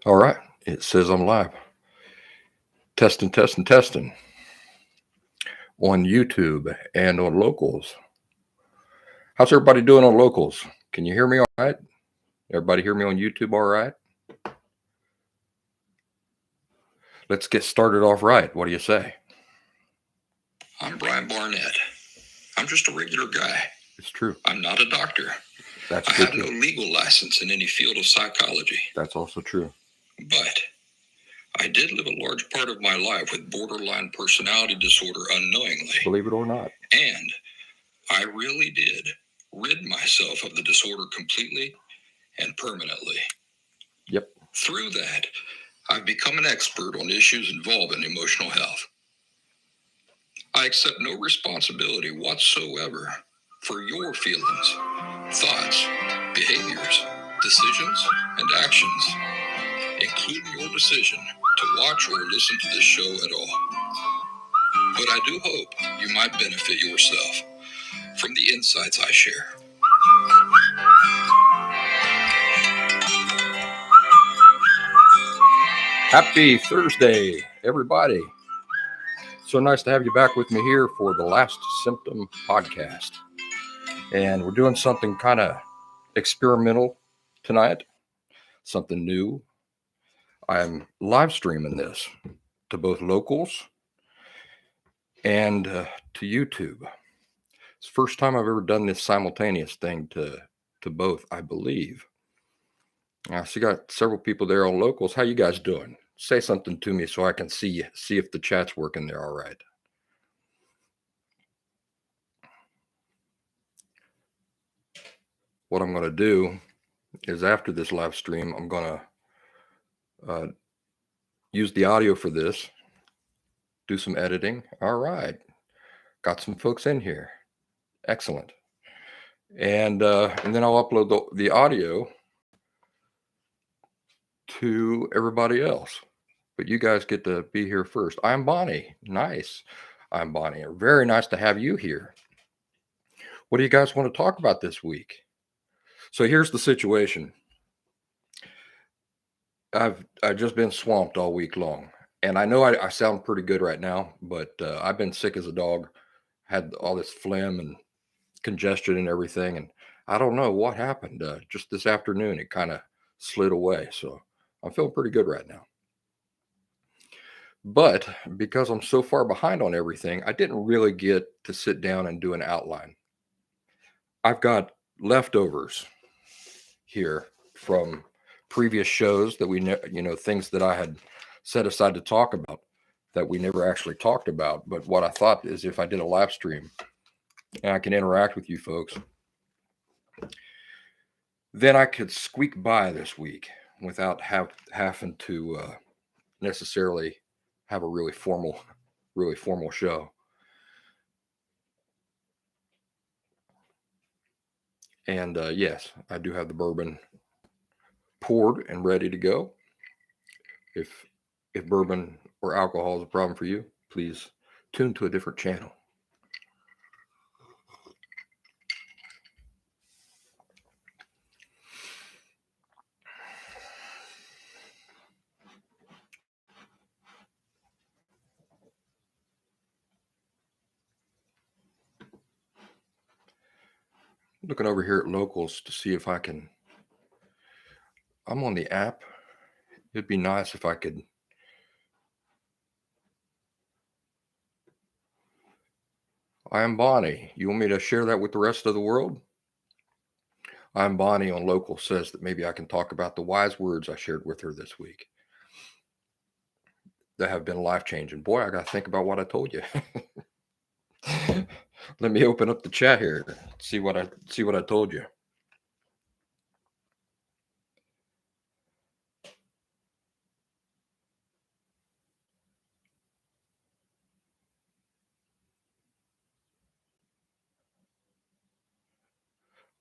All right. It says I'm live. Testing, testing, testing. On YouTube and on locals. How's everybody doing on locals? Can you hear me all right? Everybody hear me on YouTube all right? Let's get started off right. What do you say? I'm Brian Barnett. I'm just a regular guy. It's true. I'm not a doctor. That's I true. have no legal license in any field of psychology. That's also true. But I did live a large part of my life with borderline personality disorder unknowingly. Believe it or not. And I really did rid myself of the disorder completely and permanently. Yep. Through that, I've become an expert on issues involving emotional health. I accept no responsibility whatsoever for your feelings, thoughts, behaviors, decisions, and actions, including your decision to watch or listen to this show at all. But I do hope you might benefit yourself from the insights I share. Happy Thursday, everybody. So nice to have you back with me here for the Last Symptom podcast. And we're doing something kind of experimental tonight, something new. I'm live streaming this to both locals and to YouTube. It's the first time I've ever done this simultaneous thing to both, I believe. I see got several people there on locals. How you guys doing? Say something to me so I can see if the chat's working there all right. What I'm going to do is after this live stream, I'm going to use the audio for this, do some editing. All right. Got some folks in here. Excellent. And then I'll upload the audio to everybody else. But you guys get to be here first. I'm Bonnie. Nice. I'm Bonnie. Very nice to have you here. What do you guys want to talk about this week? So here's the situation. I've just been swamped all week long. And I know I sound pretty good right now, but I've been sick as a dog. Had all this phlegm and congestion and everything. And I don't know what happened. Just this afternoon, it kind of slid away. So I'm feeling pretty good right now. But because I'm so far behind on everything, I didn't really get to sit down and do an outline. I've got leftovers here from previous shows that we things that I had set aside to talk about that we never actually talked about. But what I thought is if I did a live stream and I can interact with you folks, then I could squeak by this week without having to necessarily have a really formal show. And yes, I do have the bourbon poured and ready to go. If bourbon or alcohol is a problem for you, please tune to a different channel. Looking over here at locals to see if I can. I'm on the app. It'd be nice if I could. I am Bonnie. You want me to share that with the rest of the world? I'm Bonnie on local says that maybe I can talk about the wise words I shared with her this week that have been life-changing. Boy, I got to think about what I told you. Let me open up the chat here. See what I told you.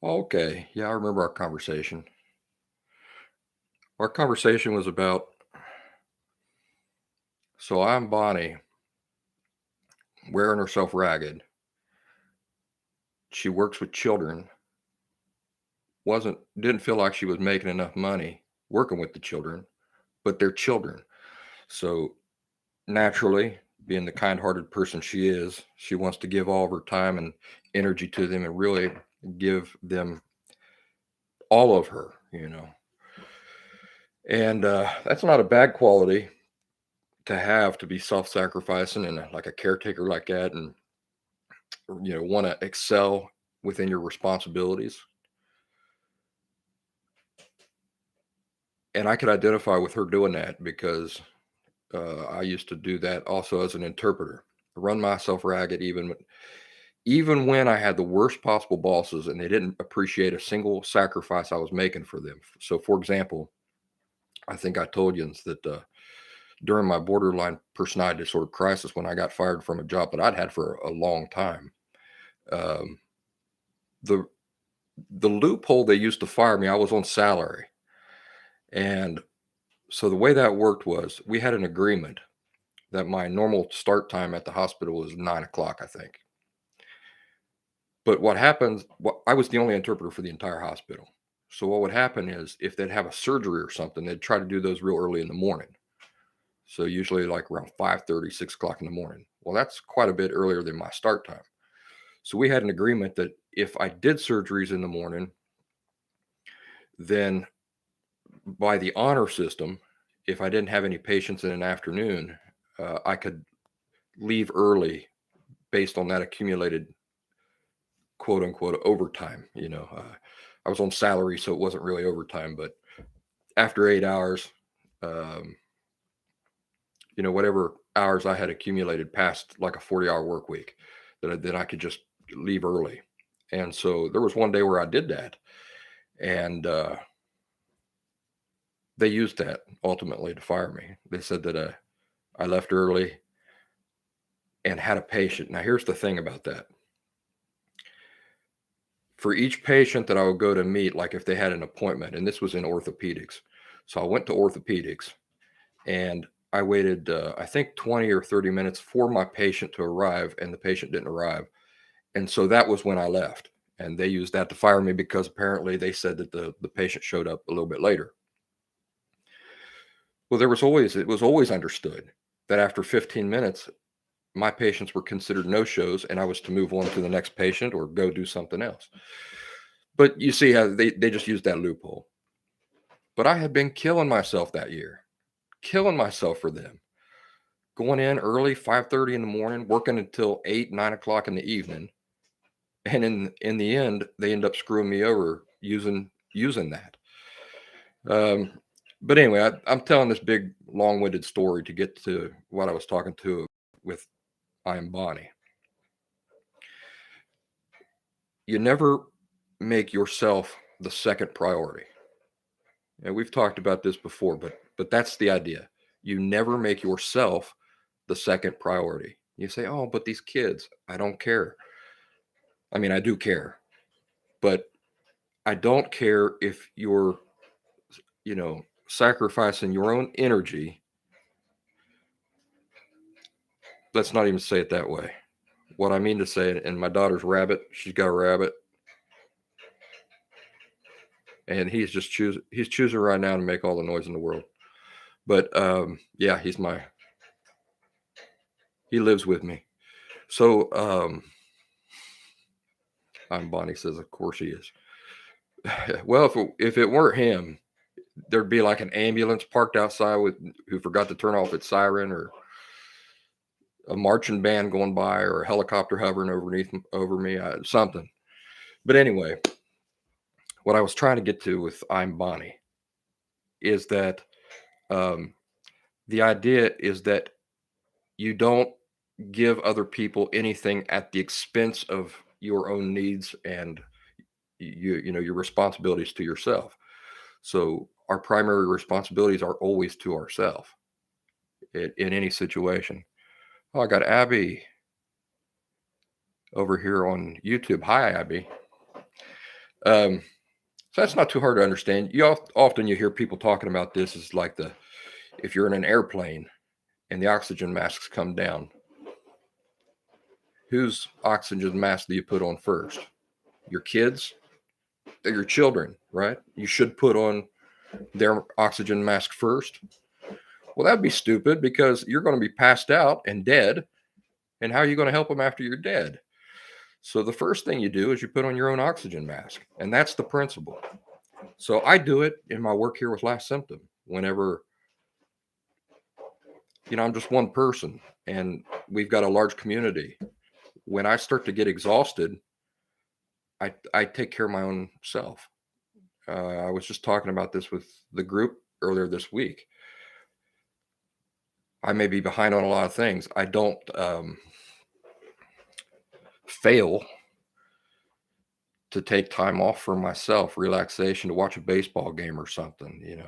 Okay. Yeah, I remember our conversation. Our conversation was about, so I'm Bonnie wearing herself ragged. She works with children. Didn't feel like she was making enough money working with the children, but they're children. So naturally, being the kind-hearted person she is, she wants to give all of her time and energy to them and really give them all of her, And that's not a bad quality to have, to be self-sacrificing and like a caretaker like that, and want to excel within your responsibilities. And I could identify with her doing that because I used to do that also as an interpreter, run myself ragged, even when I had the worst possible bosses and they didn't appreciate a single sacrifice I was making for them. So, for example, I think I told you that during my borderline personality disorder crisis, when I got fired from a job that I'd had for a long time, um, the the loophole they used to fire me, I was on salary, and so the way that worked was we had an agreement that my normal start time at the hospital was 9 o'clock, I think. But what happens, I was the only interpreter for the entire hospital. So what would happen is if they'd have a surgery or something, they'd try to do those real early in the morning. So usually like around 5:30, 6 o'clock in the morning. Well, that's quite a bit earlier than my start time. So we had an agreement that if I did surgeries in the morning, then by the honor system, if I didn't have any patients in an afternoon, I could leave early based on that accumulated quote unquote overtime. I was on salary, so it wasn't really overtime, but after 8 hours, um, whatever hours I had accumulated past like a 40-hour work week, that I could just leave early. And so there was one day where I did that, and they used that ultimately to fire me. They said that I left early and had a patient. Now, here's the thing about that. For each patient that I would go to meet, like if they had an appointment, and this was in orthopedics. So I went to orthopedics and I waited, I think 20 or 30 minutes for my patient to arrive, and the patient didn't arrive. And so that was when I left. And they used that to fire me because apparently they said that the patient showed up a little bit later. Well, it was always understood that after 15 minutes, my patients were considered no-shows and I was to move on to the next patient or go do something else. But you see how they just used that loophole. But I had been killing myself that year, killing myself for them. Going in early, 5:30 in the morning, working until 8, 9 o'clock in the evening. And in the end, they end up screwing me over using that. Um, but anyway, I'm telling this big long-winded story to get to what I was talking to with I'm Bonnie. You never make yourself the second priority. And we've talked about this before, but that's the idea. You never make yourself the second priority. You say, "Oh, but these kids, I don't care." I mean, I do care, but I don't care if you're, sacrificing your own energy. Let's not even say it that way. What I mean to say, and my daughter's rabbit, she's got a rabbit, and he's choosing right now to make all the noise in the world. But yeah, he lives with me. So I'm Bonnie says, of course he is. Well, if it weren't him, there'd be like an ambulance parked outside who forgot to turn off its siren, or a marching band going by, or a helicopter hovering over me, something. But anyway, what I was trying to get to with I'm Bonnie is that the idea is that you don't give other people anything at the expense of your own needs and your responsibilities to yourself. So our primary responsibilities are always to ourselves in any situation. Oh, I got Abby over here on YouTube. Hi, Abby. So that's not too hard to understand. Often you hear people talking about this as like if you're in an airplane and the oxygen masks come down, whose oxygen mask do you put on first? Your kids? They're your children, right? You should put on their oxygen mask first. Well, that'd be stupid because you're going to be passed out and dead. And how are you going to help them after you're dead? So the first thing you do is you put on your own oxygen mask. And that's the principle. So I do it in my work here with Last Symptom. Whenever, I'm just one person and we've got a large community. When I start to get exhausted, I take care of my own self. I was just talking about this with the group earlier this week. I may be behind on a lot of things. I don't fail to take time off for myself, relaxation, to watch a baseball game or something,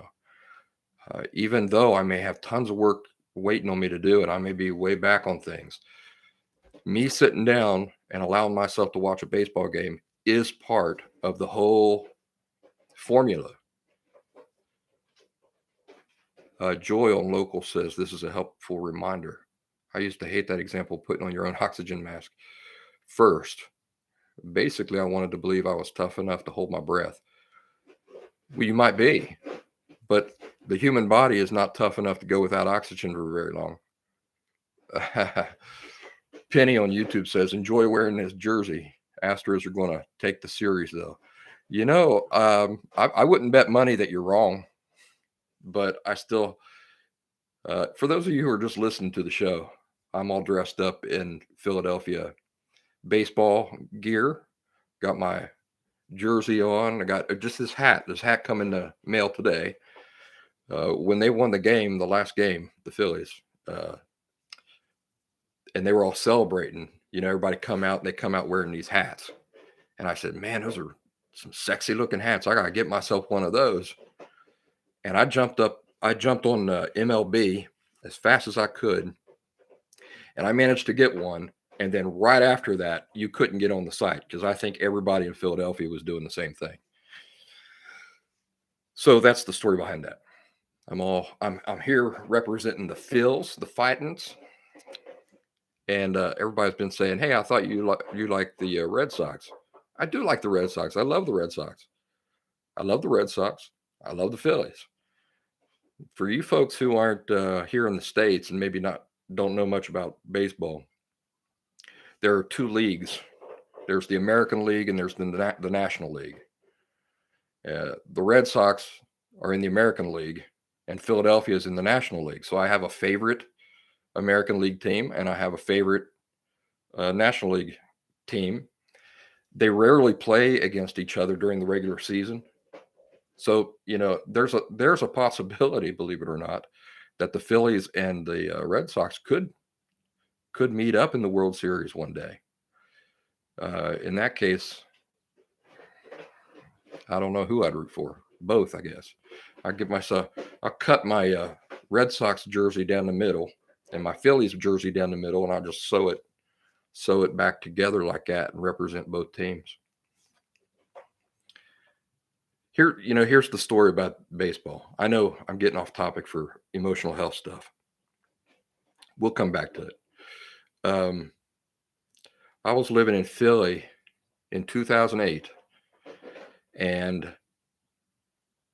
even though I may have tons of work waiting on me to do it. I may be way back on things. Me sitting down and allowing myself to watch a baseball game is part of the whole formula. Joy on Local says, this is a helpful reminder. I used to hate that example, putting on your own oxygen mask first. Basically, I wanted to believe I was tough enough to hold my breath. Well, you might be, but the human body is not tough enough to go without oxygen for very long. Penny on YouTube says, enjoy wearing this jersey. Astros are going to take the series, though. I wouldn't bet money that you're wrong, but I still, for those of you who are just listening to the show, I'm all dressed up in Philadelphia baseball gear. Got my jersey on. I got just this hat come in the mail today. When they won the game, the last game, the Phillies, and they were all celebrating, everybody come out and they come out wearing these hats. And I said, man, those are some sexy looking hats. I got to get myself one of those. And I jumped on MLB as fast as I could. And I managed to get one. And then right after that, you couldn't get on the site because I think everybody in Philadelphia was doing the same thing. So that's the story behind that. I'm here representing the Phils, the Fightins. And everybody's been saying, hey, I thought you like the Red Sox. I do like the Red Sox. I love the Red Sox. I love the Red Sox. I love the Phillies. For you folks who aren't here in the States and maybe don't know much about baseball, there are two leagues. There's the American League and there's the National League. The Red Sox are in the American League and Philadelphia is in the National League. So I have a favorite American League team and I have a favorite National League team. They rarely play against each other during the regular season. So, there's a possibility, believe it or not, that the Phillies and the Red Sox could meet up in the World Series one day. In that case, I don't know who I'd root for. Both, I guess. I'll cut my Red Sox jersey down the middle and my Phillies jersey down the middle, and I'll just sew it back together like that and represent both teams. Here's the story about baseball. I know I'm getting off topic for emotional health stuff. We'll come back to it. I was living in Philly in 2008, and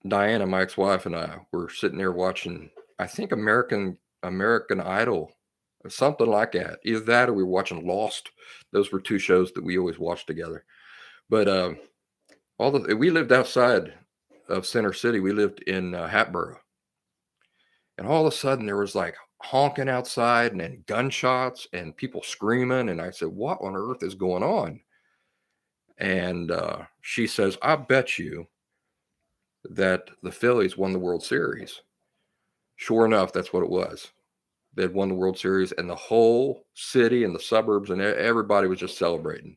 Diana, my ex-wife, and I were sitting there watching, I think, American Idol, or something like that. Either that or we were watching Lost. Those were two shows that we always watched together. But we lived outside of Center City. We lived in Hatboro. And all of a sudden there was like honking outside and then gunshots and people screaming. And I said, what on earth is going on? And she says, I bet you that the Phillies won the World Series. Sure enough, that's what it was. They'd won the World Series and the whole city and the suburbs and everybody was just celebrating.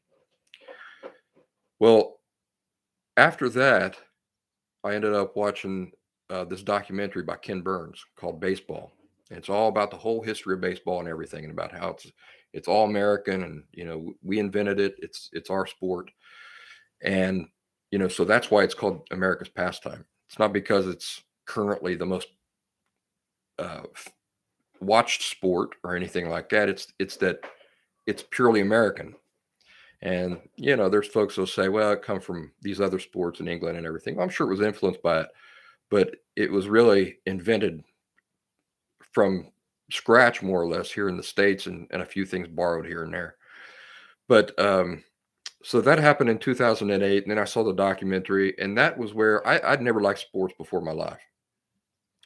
Well, after that, I ended up watching this documentary by Ken Burns called Baseball. And it's all about the whole history of baseball and everything, and about how it's all American, and we invented it. It's our sport, and so that's why it's called America's pastime. It's not because it's currently the most watched sport or anything like that. It's that it's purely American. And there's folks who'll say, well, it come from these other sports in England and everything. Well, I'm sure it was influenced by it, but it was really invented from scratch, more or less, here in the States, and a few things borrowed here and there. But so that happened in 2008, and then I saw the documentary, and that was where I'd never liked sports before in my life.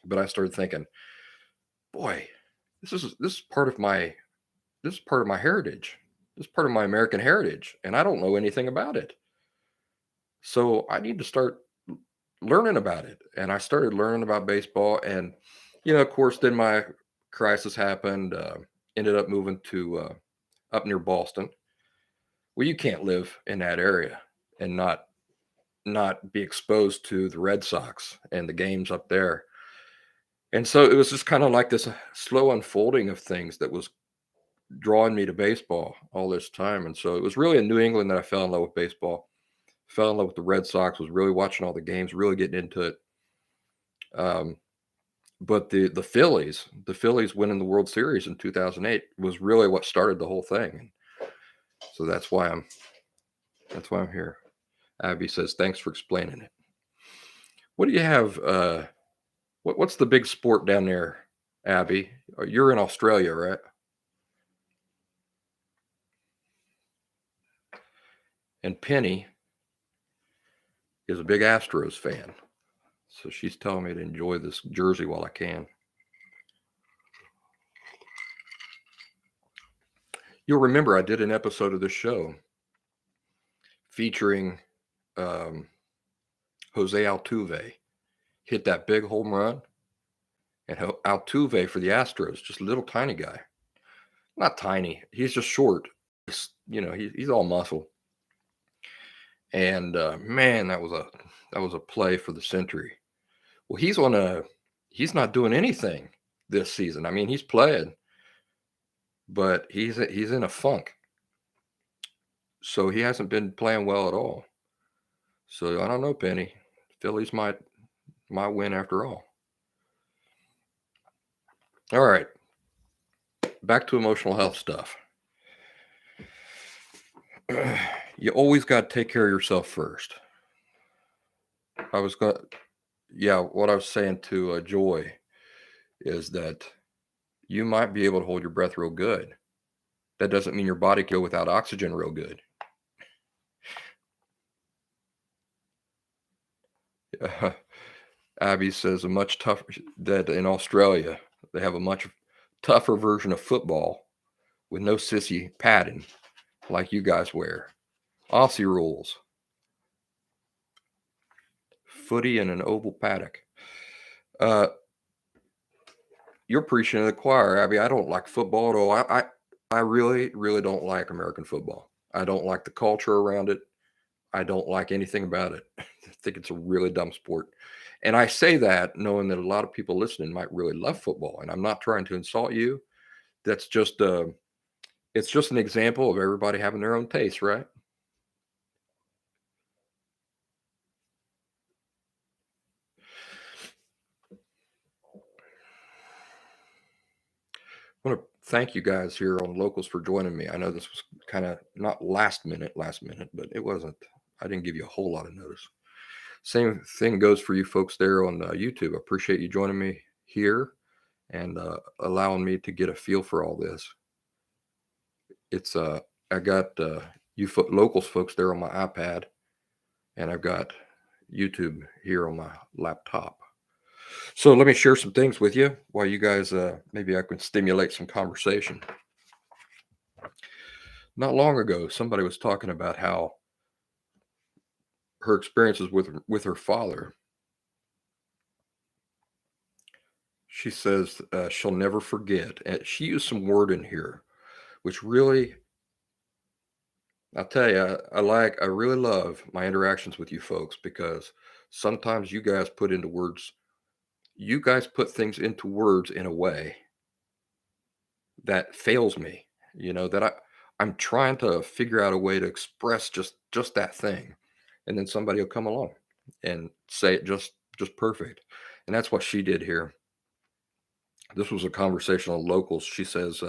But I started thinking, boy, this is part of my heritage. This is part of my American heritage, and I don't know anything about it. So I need to start learning about it. And I started learning about baseball, and of course, then my crisis happened. Ended up moving to up near Boston. Well, you can't live in that area and not be exposed to the Red Sox and the games up there. And so it was just kind of like this slow unfolding of things that was drawing me to baseball all this time. And so it was really in New England that I fell in love with baseball, fell in love with the Red Sox, was really watching all the games, really getting into it. But the Phillies winning the World Series in 2008 was really what started the whole thing. And so that's why I'm here. Abby says, thanks for explaining it. What do you have? What's the big sport down there, Abby? You're in Australia, right? And Penny is a big Astros fan. So she's telling me to enjoy this jersey while I can. You'll remember I did an episode of this show featuring Jose Altuve. Hit that big home run. And Altuve for the Astros, just a little tiny guy. Not tiny. He's just short. He's all muscle. And man, that was a play for the century. Well, he's not doing anything this season. I mean, he's playing, but he's in a funk. So he hasn't been playing well at all. So I don't know, Penny. Phillies might win after all. All right. Back to emotional health stuff. You always got to take care of yourself first. What I was saying to Joy is that you might be able to hold your breath real good. That doesn't mean your body can go without oxygen real good. Abby says that in Australia, they have a much tougher version of football with no sissy padding like you guys wear. Aussie rules. Footy in an oval paddock. You're preaching to the choir, Abby. I don't like football at all. I really, really don't like American football. I don't like the culture around it. I don't like anything about it. I think it's a really dumb sport. And I say that knowing that a lot of people listening might really love football. And I'm not trying to insult you. That's just it's just an example of everybody having their own taste, right? I want to thank you guys here on Locals for joining me. I know this was kind of not last minute, but it wasn't. I didn't give you a whole lot of notice. Same thing goes for you folks there on YouTube. I appreciate you joining me here and allowing me to get a feel for all this. It's I got Locals folks there on my iPad, and I've got YouTube here on my laptop. So let me share some things with you while you guys, maybe I can stimulate some conversation. Not long ago, somebody was talking about how her experiences with her father. She says she'll never forget. And she used some word in here, which really, I'll tell you, I really love my interactions with you folks because sometimes you guys put things into words in a way that fails me, that I'm trying to figure out a way to express just that thing. And then somebody will come along and say it just perfect. And that's what she did here. This was a conversation on Locals. She says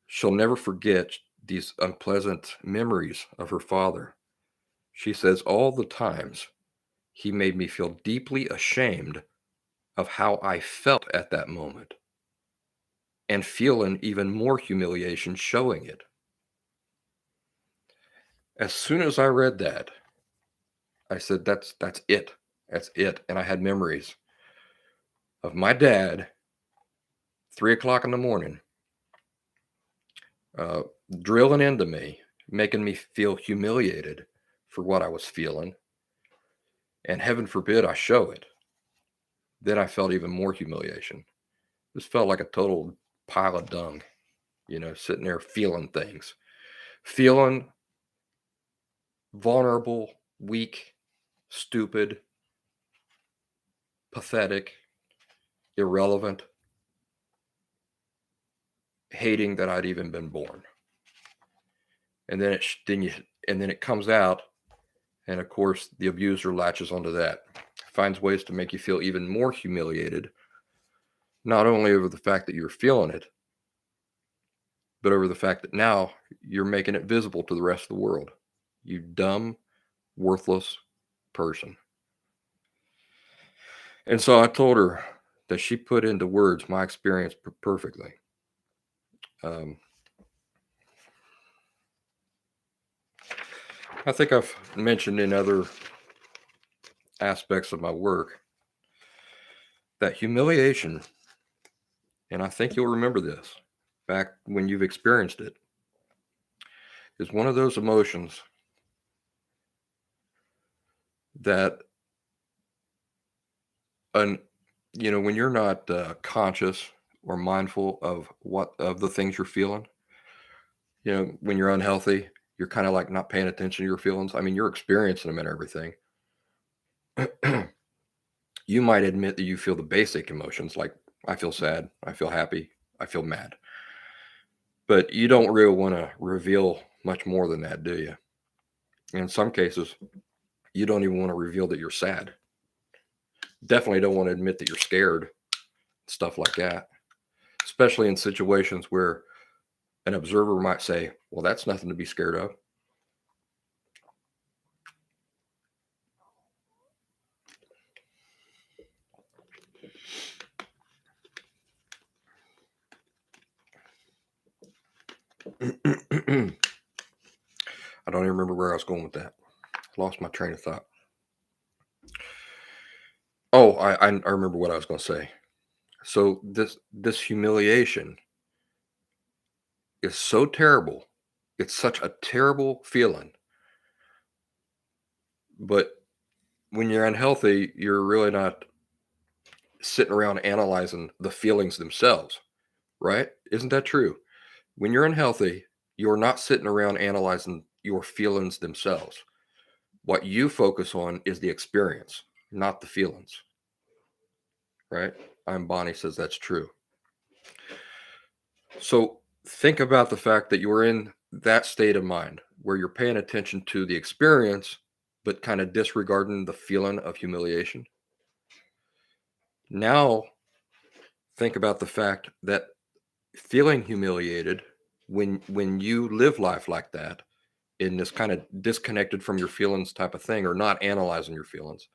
she'll never forget these unpleasant memories of her father. She says all the times he made me feel deeply ashamed of how I felt at that moment and feeling even more humiliation showing it. As soon as I read that, I said, that's it. That's it. And I had memories of my dad, 3 o'clock in the morning, uh, drilling into me, making me feel humiliated for what I was feeling. And heaven forbid I show it. Then I felt even more humiliation. This felt like a total pile of dung, sitting there feeling things, feeling vulnerable, weak, stupid, pathetic, irrelevant, hating that I'd even been born. And then it comes out, and of course the abuser latches onto that, finds ways to make you feel even more humiliated, not only over the fact that you're feeling it, but over the fact that now you're making it visible to the rest of the world. You dumb, worthless person. And so I told her that she put into words my experience perfectly. I think I've mentioned in other aspects of my work that humiliation, and I think you'll remember this back when you've experienced it, is one of those emotions that, when you're not conscious or mindful of the things you're feeling, when you're unhealthy, you're kind of like not paying attention to your feelings. I mean, you're experiencing them and everything. You might admit that you feel the basic emotions, like I feel sad, I feel happy, I feel mad. But you don't really want to reveal much more than that, do you? In some cases, you don't even want to reveal that you're sad. Definitely don't want to admit that you're scared, stuff like that, especially in situations where an observer might say, well, that's nothing to be scared of. I don't even remember where I was going with that. Lost my train of thought. Oh, I remember what I was going to say. So this humiliation is so terrible. It's such a terrible feeling. But when you're unhealthy, you're really not sitting around analyzing the feelings themselves, right? Isn't that true? When you're unhealthy, you're not sitting around analyzing your feelings themselves. What you focus on is the experience, not the feelings, right? I'm Bonnie says that's true. So think about the fact that you're in that state of mind where you're paying attention to the experience, but kind of disregarding the feeling of humiliation. Now, think about the fact that feeling humiliated when you live life like that, in this kind of disconnected from your feelings type of thing, or not analyzing your feelings,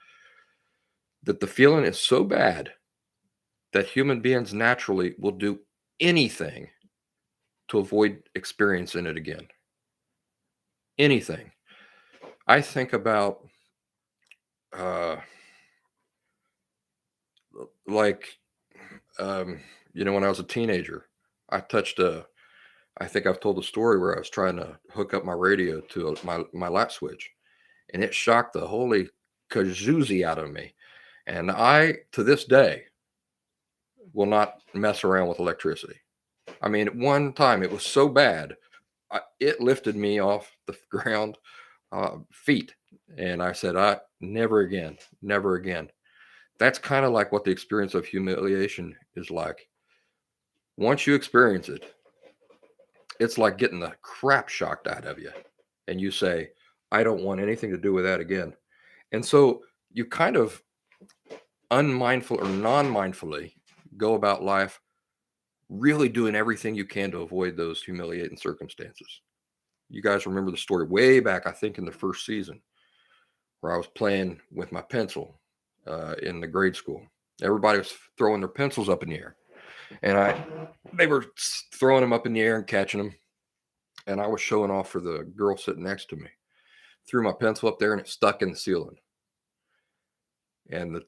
that the feeling is so bad that human beings naturally will do anything to avoid experiencing it again. Anything. I think about uh like when I was a teenager, I touched a I think I've told the story where I was trying to hook up my radio to my light switch, and it shocked the holy kazoozie out of me. And I, to this day, will not mess around with electricity. I mean, at one time it was so bad, it lifted me off the ground feet. And I said, I never again, never again. That's kind of like what the experience of humiliation is like. Once you experience it, it's like getting the crap shocked out of you. And you say, I don't want anything to do with that again. And so you kind of unmindful or non-mindfully go about life really doing everything you can to avoid those humiliating circumstances. You guys remember the story way back, I think in the first season, where I was playing with my pencil in the grade school. Everybody was throwing their pencils up in the air. And they were throwing them up in the air and catching them. And I was showing off for the girl sitting next to me. Threw my pencil up there and it stuck in the ceiling. And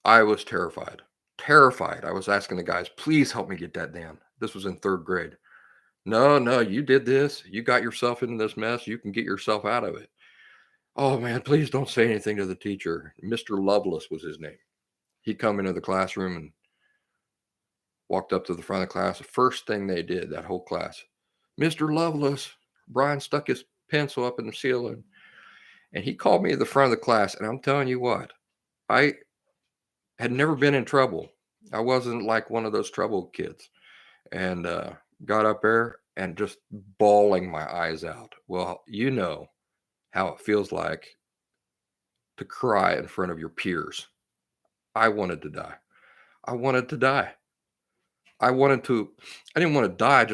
I was terrified. Terrified. I was asking the guys, please help me get that down. This was in 3rd grade. No, you did this. You got yourself into this mess. You can get yourself out of it. Oh, man, please don't say anything to the teacher. Mr. Lovelace was his name. He'd come into the classroom and walked up to the front of the class. The first thing they did, that whole class, Mr. Lovelace, Brian stuck his pencil up in the ceiling. And he called me to the front of the class. And I'm telling you what, I had never been in trouble. I wasn't like one of those troubled kids. And got up there and just bawling my eyes out. Well, you know how it feels like to cry in front of your peers. I wanted to die. I wanted to die. I didn't want to die.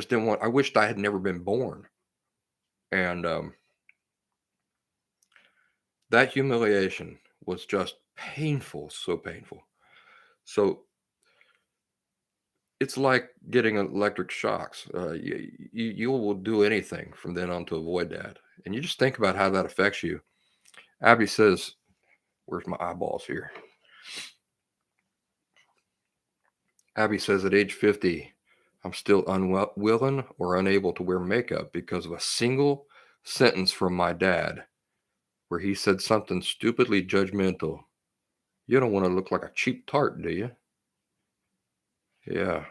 I wished I had never been born. And that humiliation was just painful, so painful. So it's like getting electric shocks. You will do anything from then on to avoid that. And you just think about how that affects you. Abby says, where's my eyeballs here? Abby says, at age 50, I'm still unwilling or unable to wear makeup because of a single sentence from my dad where he said something stupidly judgmental. You don't want to look like a cheap tart, do you? Yeah.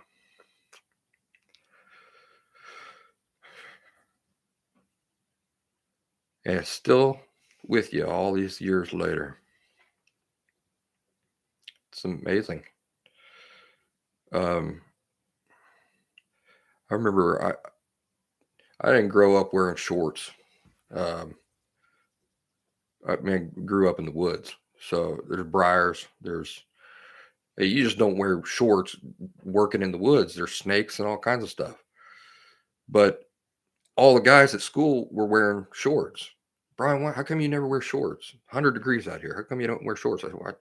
And it's still with you all these years later. It's amazing. I remember I didn't grow up wearing shorts. I grew up in the woods. So there's briars. You just don't wear shorts working in the woods. There's snakes and all kinds of stuff. But all the guys at school were wearing shorts. Brian, how come you never wear shorts? 100 degrees out here. How come you don't wear shorts? I said, well,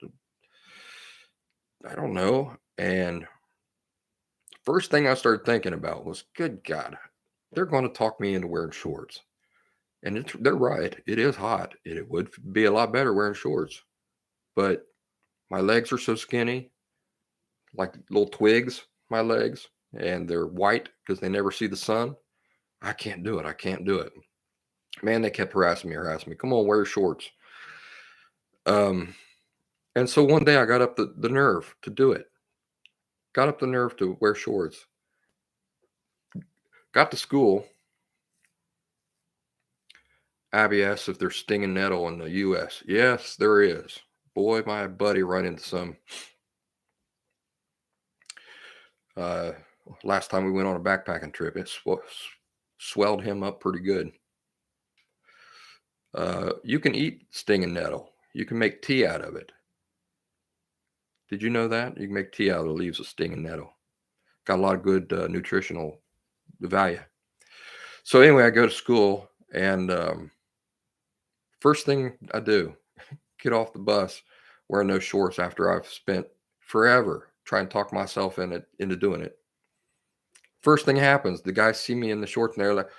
I don't know. And first thing I started thinking about was, good God, they're going to talk me into wearing shorts. And they're right. It is hot. It would be a lot better wearing shorts. But my legs are so skinny, like little twigs, my legs, and they're white because they never see the sun. I can't do it. I can't do it. Man, they kept harassing me. Come on, wear shorts. And so one day I got up the nerve to do it. Got up the nerve to wear shorts. Got to school. Abby asks if there's stinging nettle in the U.S. Yes, there is. Boy, my buddy ran into some. Last time we went on a backpacking trip, it swelled him up pretty good. You can eat stinging nettle. You can make tea out of it. Did you know that? You can make tea out of the leaves of stinging nettle. Got a lot of good nutritional value. So anyway, I go to school, and first thing I do, get off the bus wearing those shorts after I've spent forever trying to talk myself into doing it. First thing happens, the guys see me in the shorts, and they're like,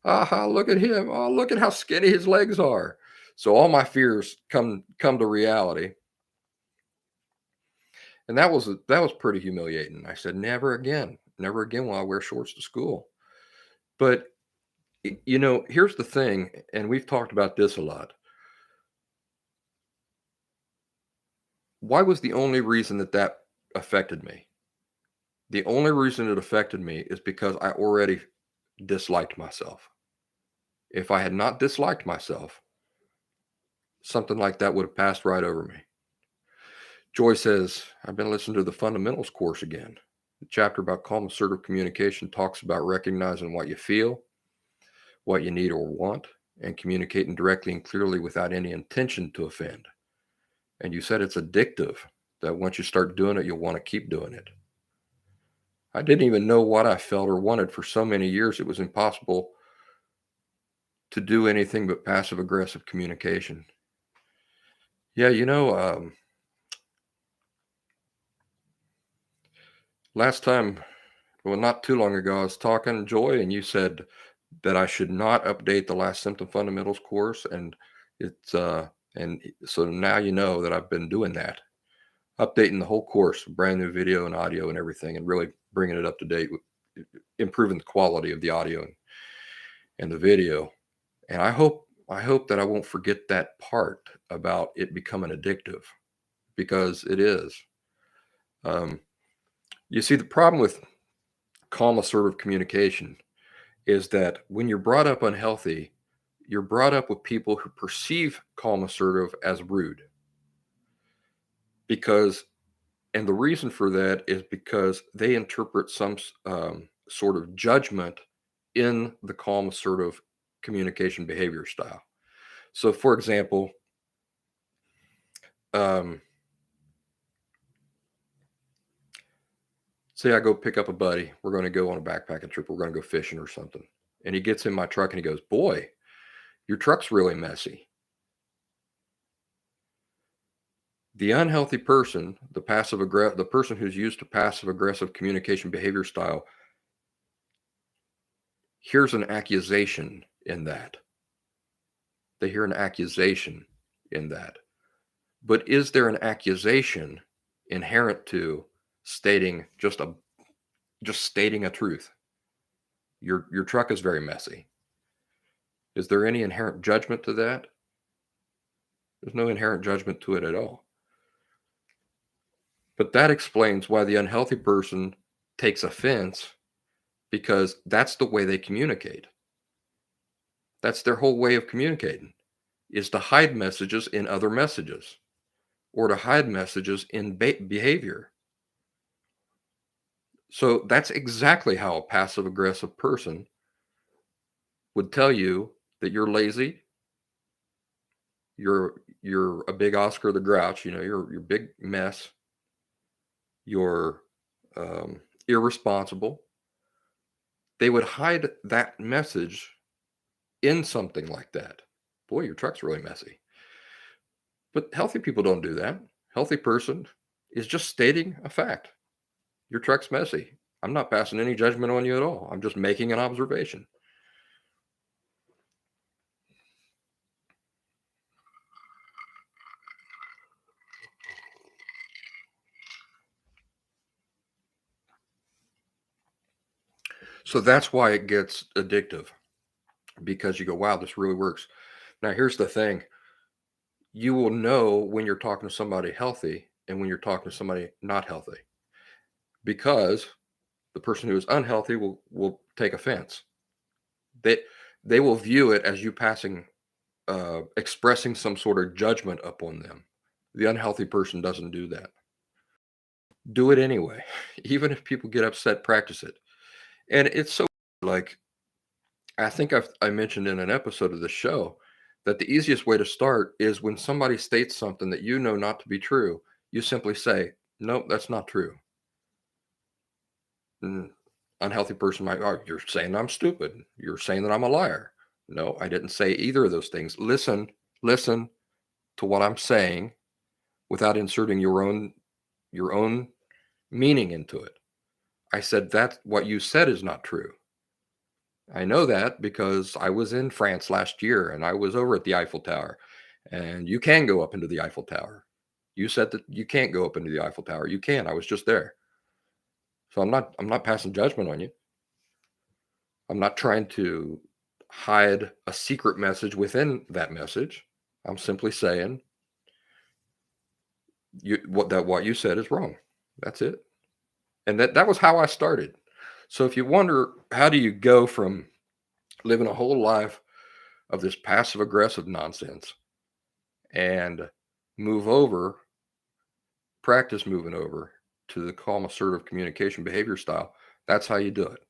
aha, look at him. Oh, look at how skinny his legs are. So all my fears come to reality. And that was pretty humiliating. I said, never again will I wear shorts to school. But, here's the thing, and we've talked about this a lot. Why was the only reason that affected me? The only reason it affected me is because I already disliked myself. If I had not disliked myself, something like that would have passed right over me. Joy says, I've been listening to the fundamentals course again. The chapter about calm-assertive communication talks about recognizing what you feel, what you need or want, and communicating directly and clearly without any intention to offend. And you said it's addictive, that once you start doing it, you'll want to keep doing it. I didn't even know what I felt or wanted for so many years. It was impossible to do anything but passive-aggressive communication. Yeah, Last time, well, not too long ago, I was talking, Joy, and you said that I should not update the last symptom fundamentals course, and it's and so now you know that I've been doing that, updating the whole course, brand new video and audio and everything, and really bringing it up to date, with improving the quality of the audio and the video. And I hope that I won't forget that part about it becoming addictive, because it is. Um, you see, the problem with calm assertive communication is that when you're brought up unhealthy, you're brought up with people who perceive calm assertive as rude. Because, and the reason for that is because they interpret some sort of judgment in the calm assertive communication behavior style. So, for example, um, say I go pick up a buddy. We're going to go on a backpacking trip. We're going to go fishing or something. And he gets in my truck and he goes, "Boy, your truck's really messy." The unhealthy person, the person who's used to passive aggressive communication behavior style, hears an accusation in that. They hear an accusation in that. But is there an accusation inherent to stating just stating a truth? Your truck is very messy. Is there any inherent judgment to that? There's no inherent judgment to it at all. But that explains why the unhealthy person takes offense, because that's the way they communicate. That's their whole way of communicating, is to hide messages in other messages, or to hide messages in behavior. So that's exactly how a passive aggressive person would tell you that you're lazy, you're a big Oscar the Grouch, you're a big mess, you're irresponsible. They would hide that message in something like that. "Boy, your truck's really messy." But healthy people don't do that. Healthy person is just stating a fact. Your truck's messy. I'm not passing any judgment on you at all. I'm just making an observation. So that's why it gets addictive, because you go, "Wow, this really works." Now, here's the thing. You will know when you're talking to somebody healthy and when you're talking to somebody not healthy, because the person who is unhealthy will take offense. They they will view it as you expressing some sort of judgment upon them. The unhealthy person doesn't do that. Do it anyway. Even if people get upset, practice it. And it's so, like, I think I mentioned in an episode of the show that the easiest way to start is when somebody states something that you know not to be true, you simply say, "Nope, that's not true." Mm, unhealthy person might, "Oh, you're saying I'm stupid. You're saying that I'm a liar." No, I didn't say either of those things. Listen to what I'm saying without inserting your own meaning into it. I said that what you said is not true. I know that because I was in France last year and I was over at the Eiffel Tower, and you can go up into the Eiffel Tower. You said that you can't go up into the Eiffel Tower. You can. I was just there. So I'm not passing judgment on you. I'm not trying to hide a secret message within that message. I'm simply saying what you said is wrong. That's it. And that was how I started. So if you wonder, how do you go from living a whole life of this passive aggressive nonsense and move over, practice moving over to the calm assertive communication behavior style? That's how you do it.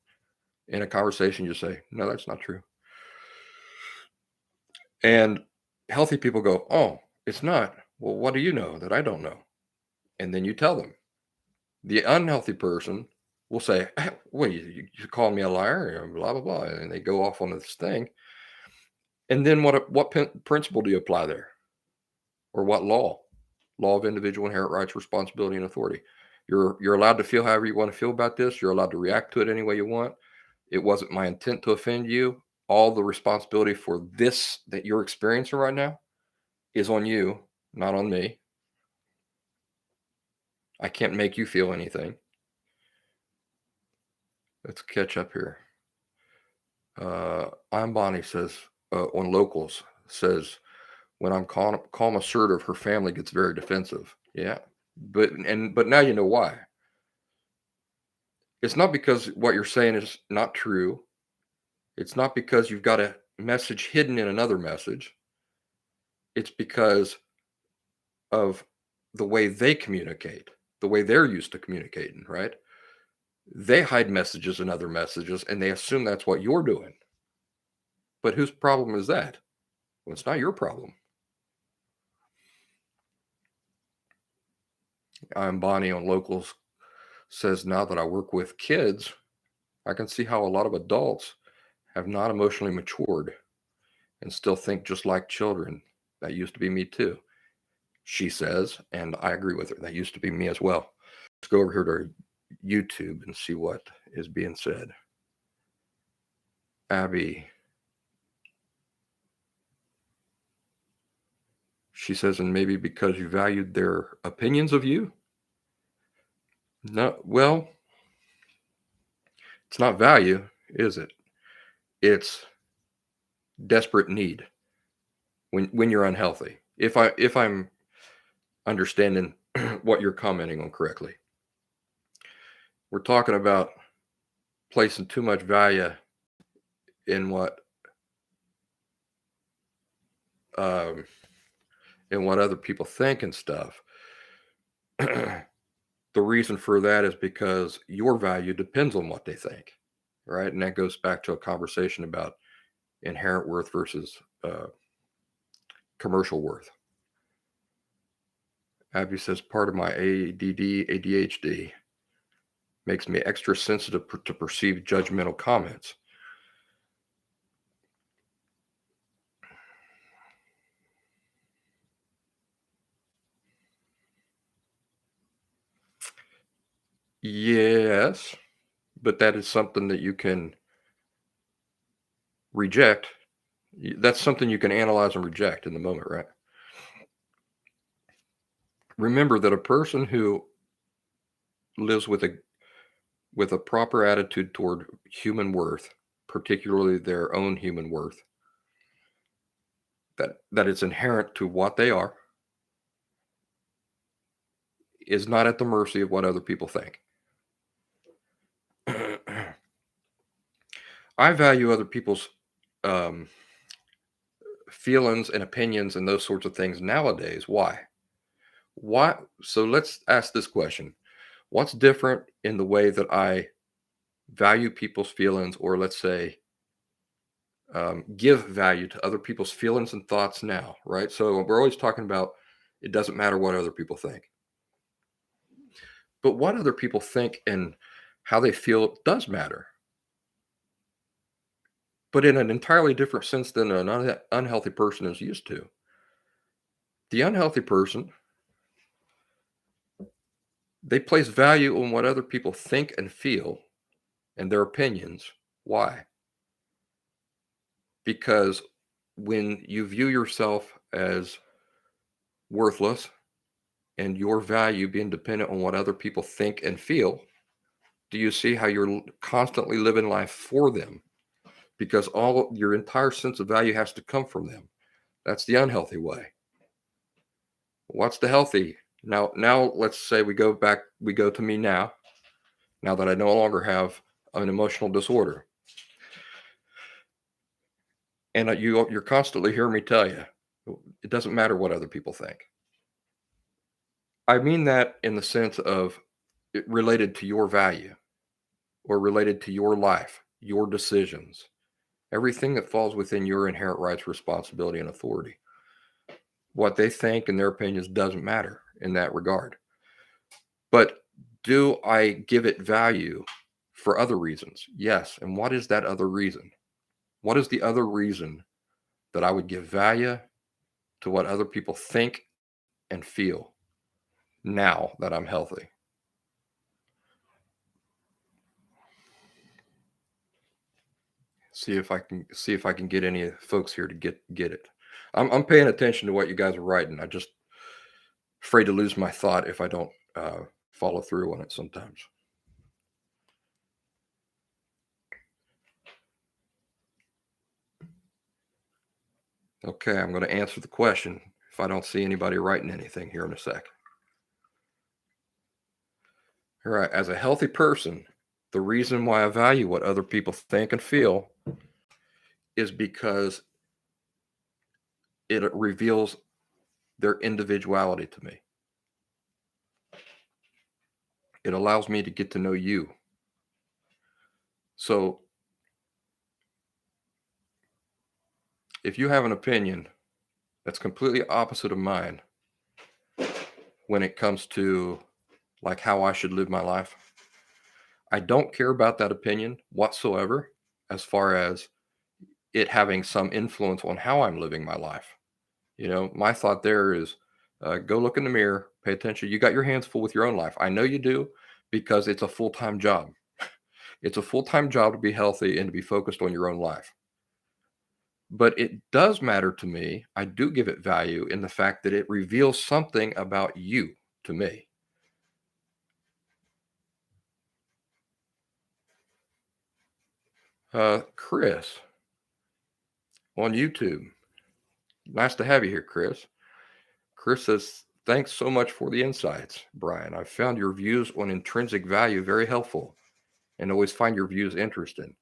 In a conversation, you say, "No, that's not true." And healthy people go, "Oh, it's not. Well, what do you know that I don't know?" And then you tell them. The unhealthy person will say, "What, you call me a liar?" Blah, blah, blah. And they go off on this thing. And then what principle do you apply there? Or what law? Law of individual inherent rights, responsibility, and authority. You're allowed to feel however you want to feel about this. You're allowed to react to it any way you want. It wasn't my intent to offend you. All the responsibility for this that you're experiencing right now is on you, not on me. I can't make you feel anything. Let's catch up here. I'm Bonnie says on locals says when I'm calm assertive, her family gets very defensive. Yeah, but now you know why. It's not because what you're saying is not true. It's not because you've got a message hidden in another message. It's because of the way they communicate, the way they're used to communicating, right? They hide messages in other messages and they assume that's what you're doing. But whose problem is that? Well, it's not your problem. I'm Bonnie on locals says now that I work with kids, I can see how a lot of adults have not emotionally matured and still think just like children. That used to be me too, she says, and I agree with her. That used to be me as well. Let's go over here to YouTube and see what is being said. Abby, she says, and maybe because you valued their opinions of you? No, well, it's not value, is it? It's desperate need when you're unhealthy. If I'm understanding what you're commenting on correctly. We're talking about placing too much value in what other people think and stuff. The reason for that is because your value depends on what they think, right? And that goes back to a conversation about inherent worth versus commercial worth. Abby says part of my ADHD makes me extra sensitive to perceive judgmental comments. Yes, but that is something that you can reject. That's something you can analyze and reject in the moment, right? Remember that a person who lives with a proper attitude toward human worth, particularly their own human worth, that it's inherent to what they are, is not at the mercy of what other people think. I value other people's feelings and opinions and those sorts of things nowadays. Why? So let's ask this question. What's different in the way that I value people's feelings, or let's say give value to other people's feelings and thoughts now, right? So we're always talking about it doesn't matter what other people think. But what other people think and how they feel does matter. But in an entirely different sense than an unhealthy person is used to. The unhealthy person, they place value on what other people think and feel and their opinions. Why? Because when you view yourself as worthless and your value being dependent on what other people think and feel, do you see how you're constantly living life for them? Because all your entire sense of value has to come from them. That's the unhealthy way. What's the healthy? Now let's say we go to me now that I no longer have an emotional disorder. And you're constantly hearing me tell you, it doesn't matter what other people think. I mean that in the sense of it related to your value or related to your life, your decisions, everything that falls within your inherent rights, responsibility, and authority. What they think and their opinions doesn't matter in that regard. But do I give it value for other reasons? Yes. And what is that other reason? What is the other reason that I would give value to what other people think and feel now that I'm healthy? See if I can get any folks here to get it. I'm paying attention to what you guys are writing. I just afraid to lose my thought if I don't follow through on it sometimes. Okay, I'm going to answer the question if I don't see anybody writing anything here in a sec. All right, as a healthy person, the reason why I value what other people think and feel is because it reveals their individuality to me. It allows me to get to know you. So if you have an opinion that's completely opposite of mine when it comes to like how I should live my life, I don't care about that opinion whatsoever as far as it having some influence on how I'm living my life. You know, my thought there is go look in the mirror, pay attention. You got your hands full with your own life. I know you do because it's a full-time job. It's a full-time job to be healthy and to be focused on your own life. But it does matter to me. I do give it value in the fact that it reveals something about you to me. Chris on YouTube. Nice to have you here, Chris. Chris says, thanks so much for the insights, Brian. I found your views on intrinsic value very helpful and always find your views interesting.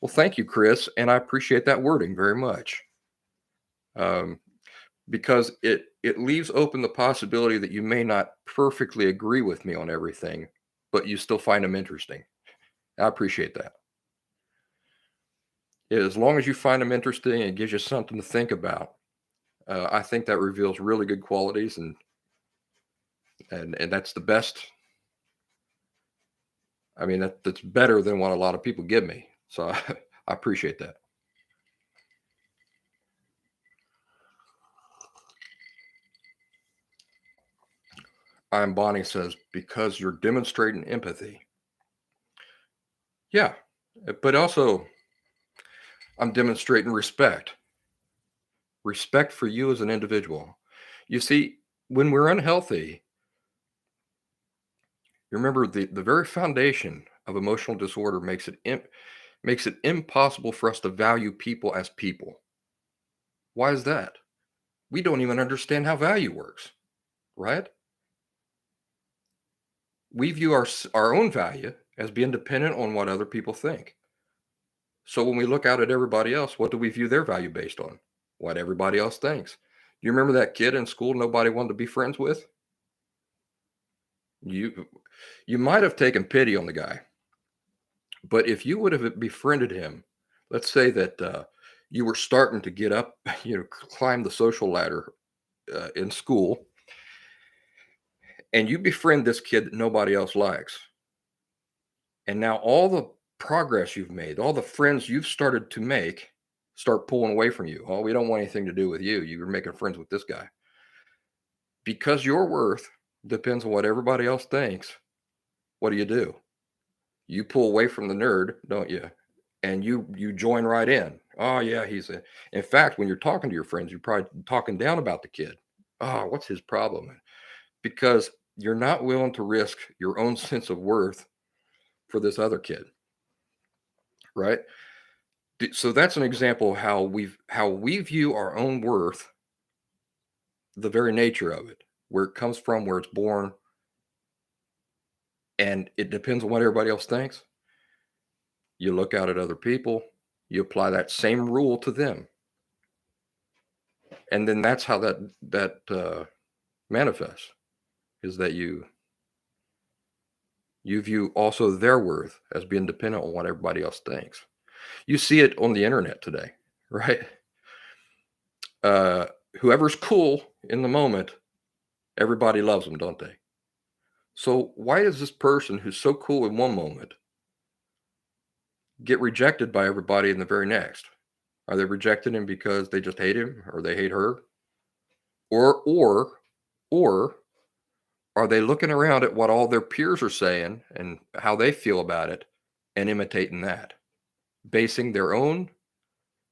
Well, thank you, Chris. And I appreciate that wording very much. Because it leaves open the possibility that you may not perfectly agree with me on everything, but you still find them interesting. I appreciate that. As long as you find them interesting and it gives you something to think about, I think that reveals really good qualities, and that's the best. I mean, that's better than what a lot of people give me. So I appreciate that. I'm Bonnie says, because you're demonstrating empathy. Yeah, but also I'm demonstrating respect. Respect for you as an individual. You see, when we're unhealthy, you remember the very foundation of emotional disorder makes it impossible for us to value people as people. Why is that? We don't even understand how value works, right? We view our own value as being dependent on what other people think. So when we look out at everybody else, what do we view their value based on? What everybody else thinks. Do you remember that kid in school nobody wanted to be friends with? You might have taken pity on the guy, but if you would have befriended him, let's say that you were starting to get up, climb the social ladder in school, and you befriend this kid that nobody else likes, and now all the progress you've made, all the friends you've started to make, start pulling away from you. Oh, we don't want anything to do with you. You're making friends with this guy. Because your worth depends on what everybody else thinks. What do? You pull away from the nerd, don't you? And you join right in. Oh yeah, in fact, when you're talking to your friends, you're probably talking down about the kid. Oh, what's his problem? Because you're not willing to risk your own sense of worth for this other kid. Right? So that's an example of how we view our own worth, the very nature of it, where it comes from, where it's born, and it depends on what everybody else thinks. You look out at other people, you apply that same rule to them, and then that's how that manifests, is that you view also their worth as being dependent on what everybody else thinks. You see it on the internet today, right? Whoever's cool in the moment, everybody loves them, don't they? So why does this person who's so cool in one moment get rejected by everybody in the very next? Are they rejecting him because they just hate him, or they hate her? Or are they looking around at what all their peers are saying and how they feel about it and imitating that, basing their own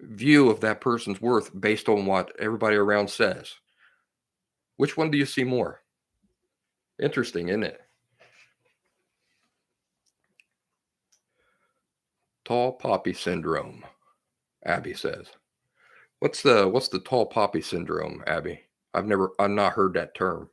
view of that person's worth based on what everybody around says. Which one do you see more? Interesting, isn't it? Tall poppy syndrome, Abby says. What's the tall poppy syndrome, Abby? I've not heard that term.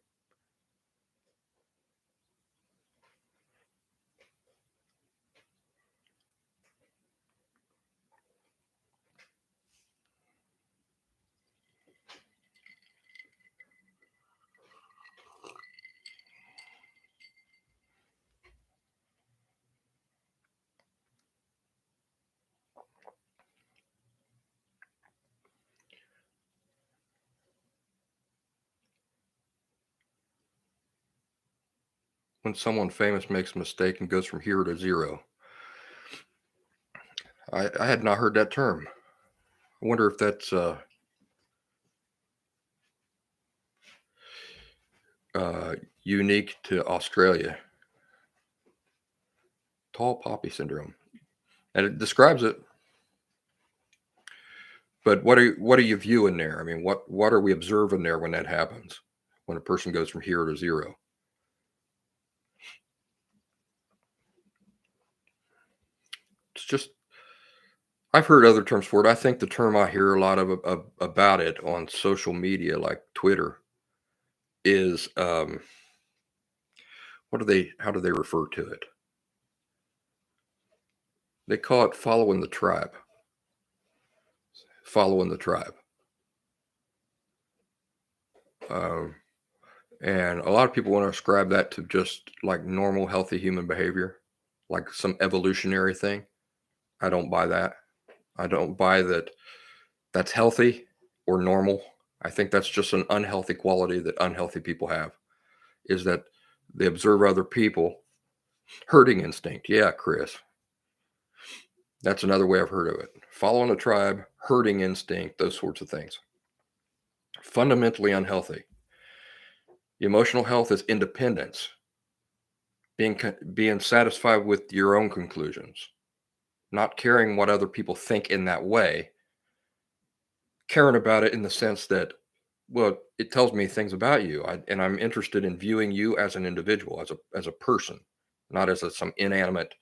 When someone famous makes a mistake and goes from hero to zero. I had not heard that term. I wonder if that's unique to Australia. Tall poppy syndrome, and it describes it. But what are you viewing there? I mean, what are we observing there when that happens? When a person goes from hero to zero? It's just, I've heard other terms for it. I think the term I hear a lot of about it on social media, like Twitter, is how do they refer to it? They call it following the tribe. Following the tribe. And a lot of people want to ascribe that to just like normal, healthy human behavior, like some evolutionary thing. I don't buy that. I don't buy that that's healthy or normal. I think that's just an unhealthy quality that unhealthy people have, is that they observe other people. Herding instinct. Yeah, Chris. That's another way I've heard of it. Following a tribe, herding instinct, those sorts of things. Fundamentally unhealthy. Emotional health is independence, being satisfied with your own conclusions, not caring what other people think in that way, caring about it in the sense that, well, it tells me things about you, and I'm interested in viewing you as an individual, as a person, not as some inanimate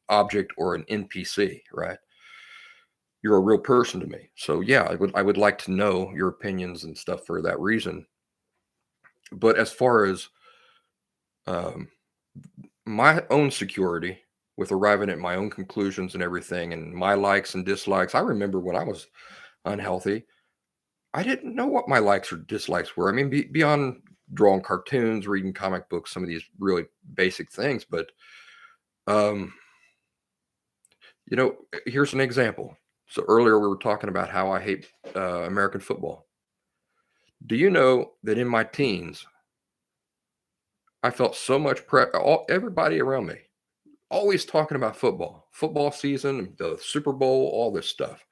object or an NPC, right? You're a real person to me. So yeah, I would like to know your opinions and stuff for that reason. But as far as um, my own security with arriving at my own conclusions and everything and my likes and dislikes, I remember when I was unhealthy, I didn't know what my likes or dislikes were. I mean, beyond drawing cartoons, reading comic books, some of these really basic things. But um, here's an example. So earlier we were talking about how I hate American football. Do you know that in my teens, I felt so much everybody around me always talking about football season, the Super Bowl, all this stuff,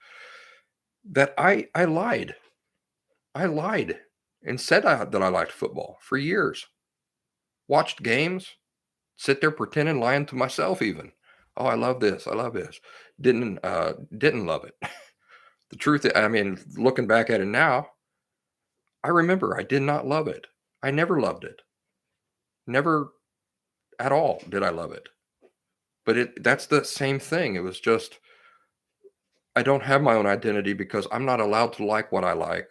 that I lied. I lied and said that I liked football for years. Watched games, sit there pretending, lying to myself even. Oh, I love this. I love this. Didn't love it. The truth, I mean, looking back at it now, I remember I did not love it. I never loved it. Never at all did I love it. But that's the same thing. It was just, I don't have my own identity because I'm not allowed to like what I like,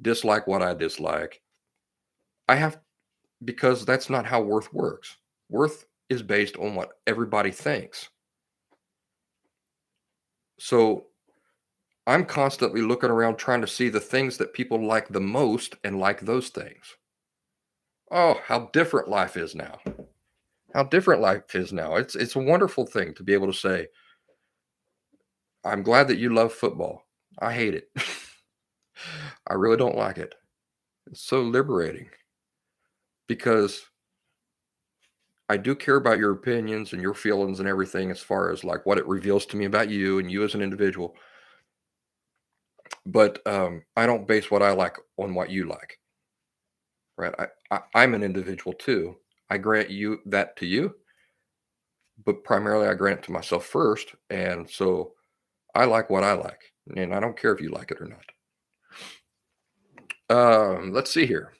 dislike what I dislike. I have, because that's not how worth works. Worth is based on what everybody thinks. So I'm constantly looking around trying to see the things that people like the most and like those things. Oh, how different life is now. How different life is now. It's a wonderful thing to be able to say, I'm glad that you love football. I hate it. I really don't like it. It's so liberating because I do care about your opinions and your feelings and everything as far as like what it reveals to me about you and you as an individual. But I don't base what I like on what you like, right? I'm an individual too. I grant you that to you, but primarily I grant it to myself first. And so I like what I like. And I don't care if you like it or not. Let's see here.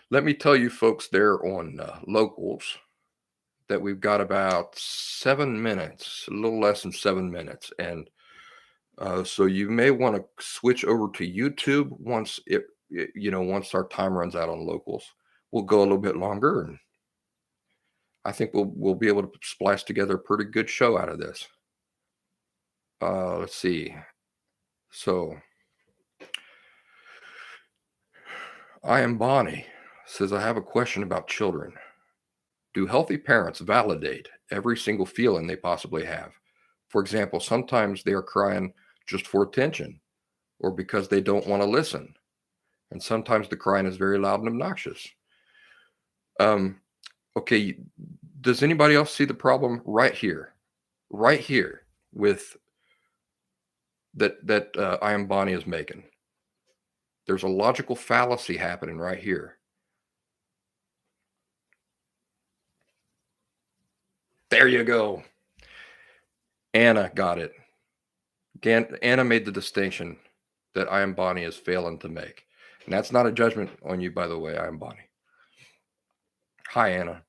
Let me tell you folks there on locals that we've got about 7 minutes, a little less than 7 minutes. And so you may want to switch over to YouTube once once our time runs out on locals. We'll go a little bit longer, and I think we'll be able to splice together a pretty good show out of this. Let's see. So I am Bonnie. Says, I have a question about children. Do healthy parents validate every single feeling they possibly have? For example, sometimes they are crying just for attention or because they don't want to listen. And sometimes the crying is very loud and obnoxious. Okay, does anybody else see the problem right here with that I am Bonnie is making? There's a logical fallacy happening right here. There you go. Anna got it. Anna made the distinction that I am Bonnie is failing to make. And that's not a judgment on you, by the way. I am Bonnie. Hi, Anna.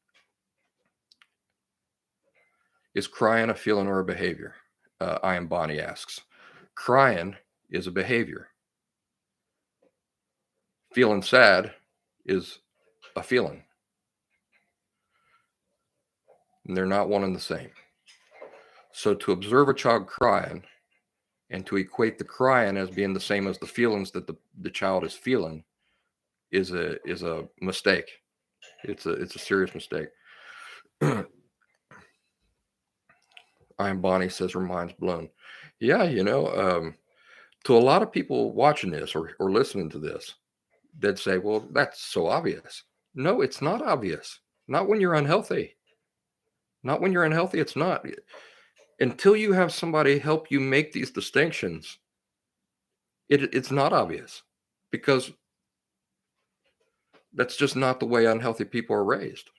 Is crying a feeling or a behavior? I am Bonnie asks. Crying is a behavior. Feeling sad is a feeling. And they're not one and the same. So to observe a child crying and to equate the crying as being the same as the feelings that the child is feeling is a mistake. It's a serious mistake. I am Bonnie says her mind's blown. Yeah, to a lot of people watching this or listening to this, they'd say, well, that's so obvious. No, it's not obvious. Not when you're unhealthy. Not when you're unhealthy, it's not. Until you have somebody help you make these distinctions, it's not obvious, because that's just not the way unhealthy people are raised.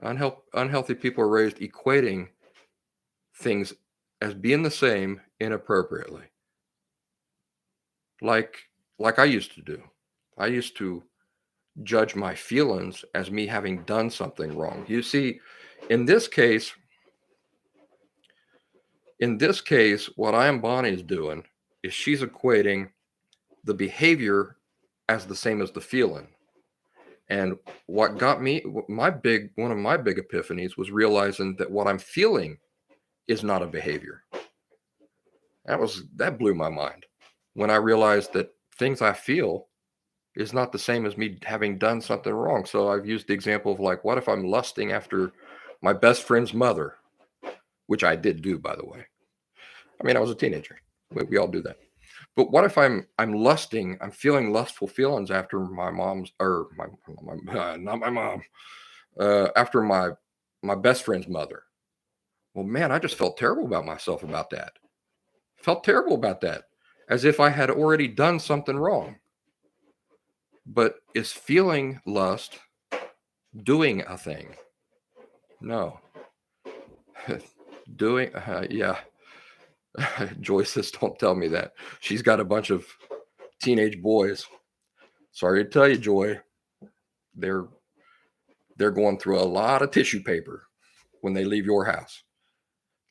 Unhealthy people are raised equating things as being the same inappropriately. Like I used to do. I used to judge my feelings as me having done something wrong. You see, in this case, what I am Bonnie is doing is she's equating the behavior as the same as the feeling. And what got me, one of my big epiphanies was realizing that what I'm feeling is not a behavior. That blew my mind when I realized that things I feel is not the same as me having done something wrong. So I've used the example of, like, what if I'm lusting after my best friend's mother, which I did do, by the way. I mean, I was a teenager. We all do that. But what if I'm feeling lustful feelings after my mom's, or not my mom, after my best friend's mother? Well, man, I just felt terrible about myself about that. Felt terrible about that, as if I had already done something wrong. But is feeling lust doing a thing? No. Yeah. Joy says, don't tell me that. She's got a bunch of teenage boys. Sorry to tell you, Joy, they're going through a lot of tissue paper when they leave your house.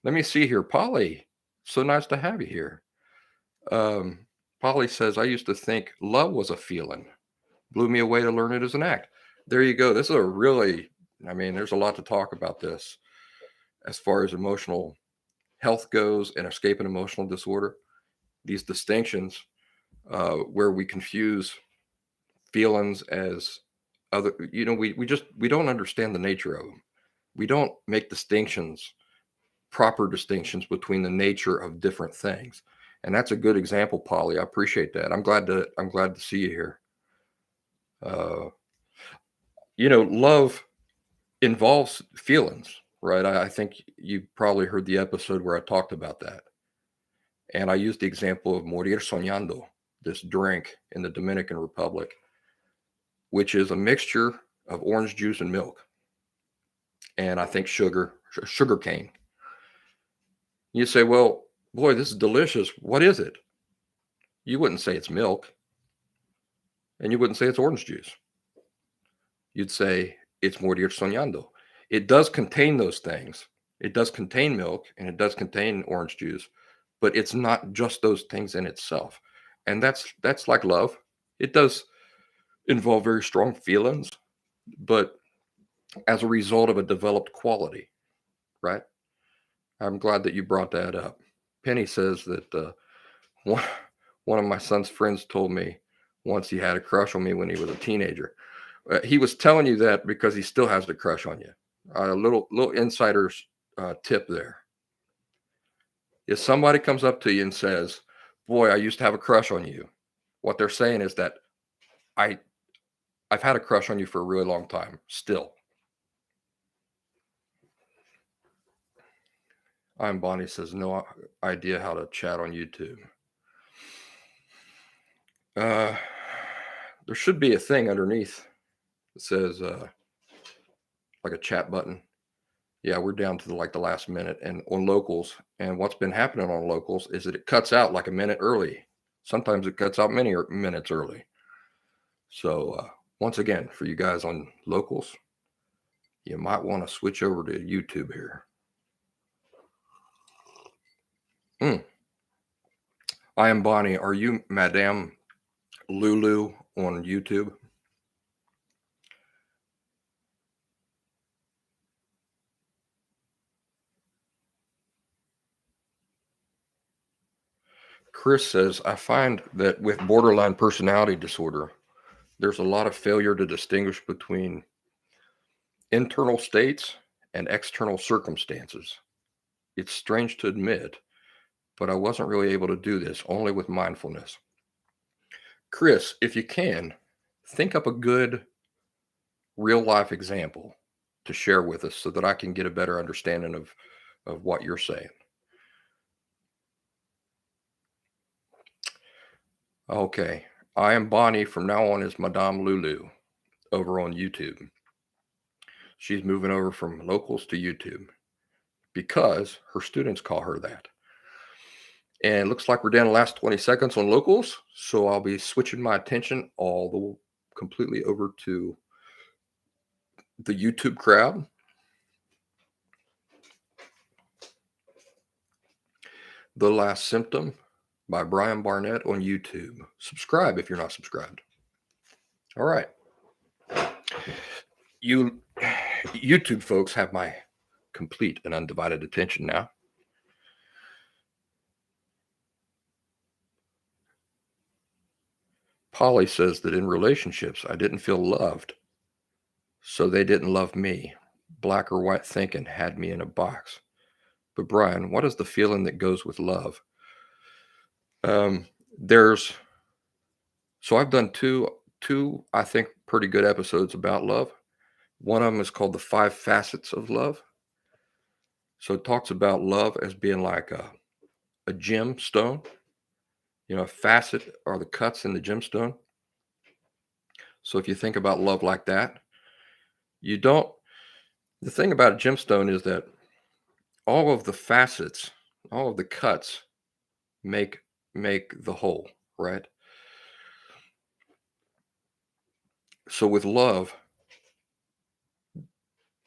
Let me see here. Polly, so nice to have you here. Polly says, I used to think love was a feeling. Blew me away to learn it as an act. There you go. This is there's a lot to talk about this as far as emotional health goes and escaping emotional disorder. These distinctions where we confuse feelings as other, we don't understand the nature of them. We don't make proper distinctions between the nature of different things. And that's a good example, Polly. I appreciate that. I'm glad to see you here. Love involves feelings, right? I think you probably heard the episode where I talked about that. And I used the example of Morir Soñando, this drink in the Dominican Republic, which is a mixture of orange juice and milk. And I think sugar cane. You say, well, boy, this is delicious. What is it? You wouldn't say it's milk, and you wouldn't say it's orange juice. You'd say it's Morir Soñando. It does contain those things. It does contain milk and it does contain orange juice, but it's not just those things in itself. And that's like love. It does involve very strong feelings, but as a result of a developed quality, right? I'm glad that you brought that up. Penny says that one of my son's friends told me once he had a crush on me when he was a teenager. He was telling you that because he still has the crush on you. A little insider's tip there. If somebody comes up to you and says, "Boy, I used to have a crush on you," what they're saying is that I've had a crush on you for a really long time. Still. I'm Bonnie says, no idea how to chat on YouTube. There should be a thing underneath that says like a chat button. Yeah, we're down to the last minute and on locals. And what's been happening on locals is that it cuts out like a minute early. Sometimes it cuts out many minutes early. So once again, for you guys on locals, you might want to switch over to YouTube here. I am Bonnie. Are you Madame Lulu on YouTube? Chris says, I find that with borderline personality disorder, there's a lot of failure to distinguish between internal states and external circumstances. It's strange to admit, but I wasn't really able to do this, only with mindfulness. Chris, if you can, think up a good real life example to share with us so that I can get a better understanding of what you're saying. Okay. I am Bonnie from now on is Madame Lulu over on YouTube. She's moving over from locals to YouTube because her students call her that. And it looks like we're down the last 20 seconds on locals. So I'll be switching my attention completely over to the YouTube crowd. The Last Symptom by Brian Barnett on YouTube. Subscribe if you're not subscribed. All right. You YouTube folks have my complete and undivided attention now. Polly says that in relationships, I didn't feel loved, so they didn't love me. Black or white thinking had me in a box. But Brian, what is the feeling that goes with love? So I've done two, I think, pretty good episodes about love. One of them is called The 5 Facets of Love. So it talks about love as being like a gemstone. A facet are the cuts in the gemstone. So if you think about love like that, the thing about a gemstone is that all of the facets, all of the cuts make the whole, right? So with love,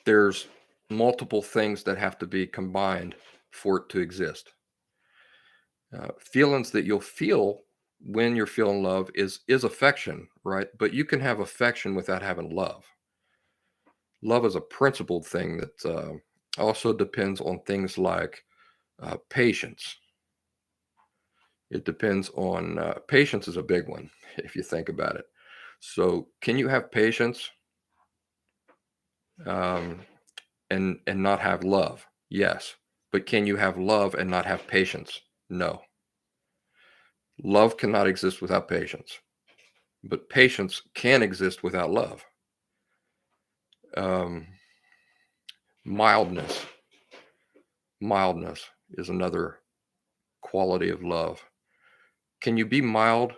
there's multiple things that have to be combined for it to exist. Feelings that you'll feel when you're feeling love is affection, right? But you can have affection without having love. Love is a principled thing that also depends on things like patience. It depends on patience is a big one if you think about it. So can you have patience and not have love? Yes. But can you have love and not have patience? No. Love cannot exist without patience, but patience can exist without love. Mildness is another quality of love. Can you be mild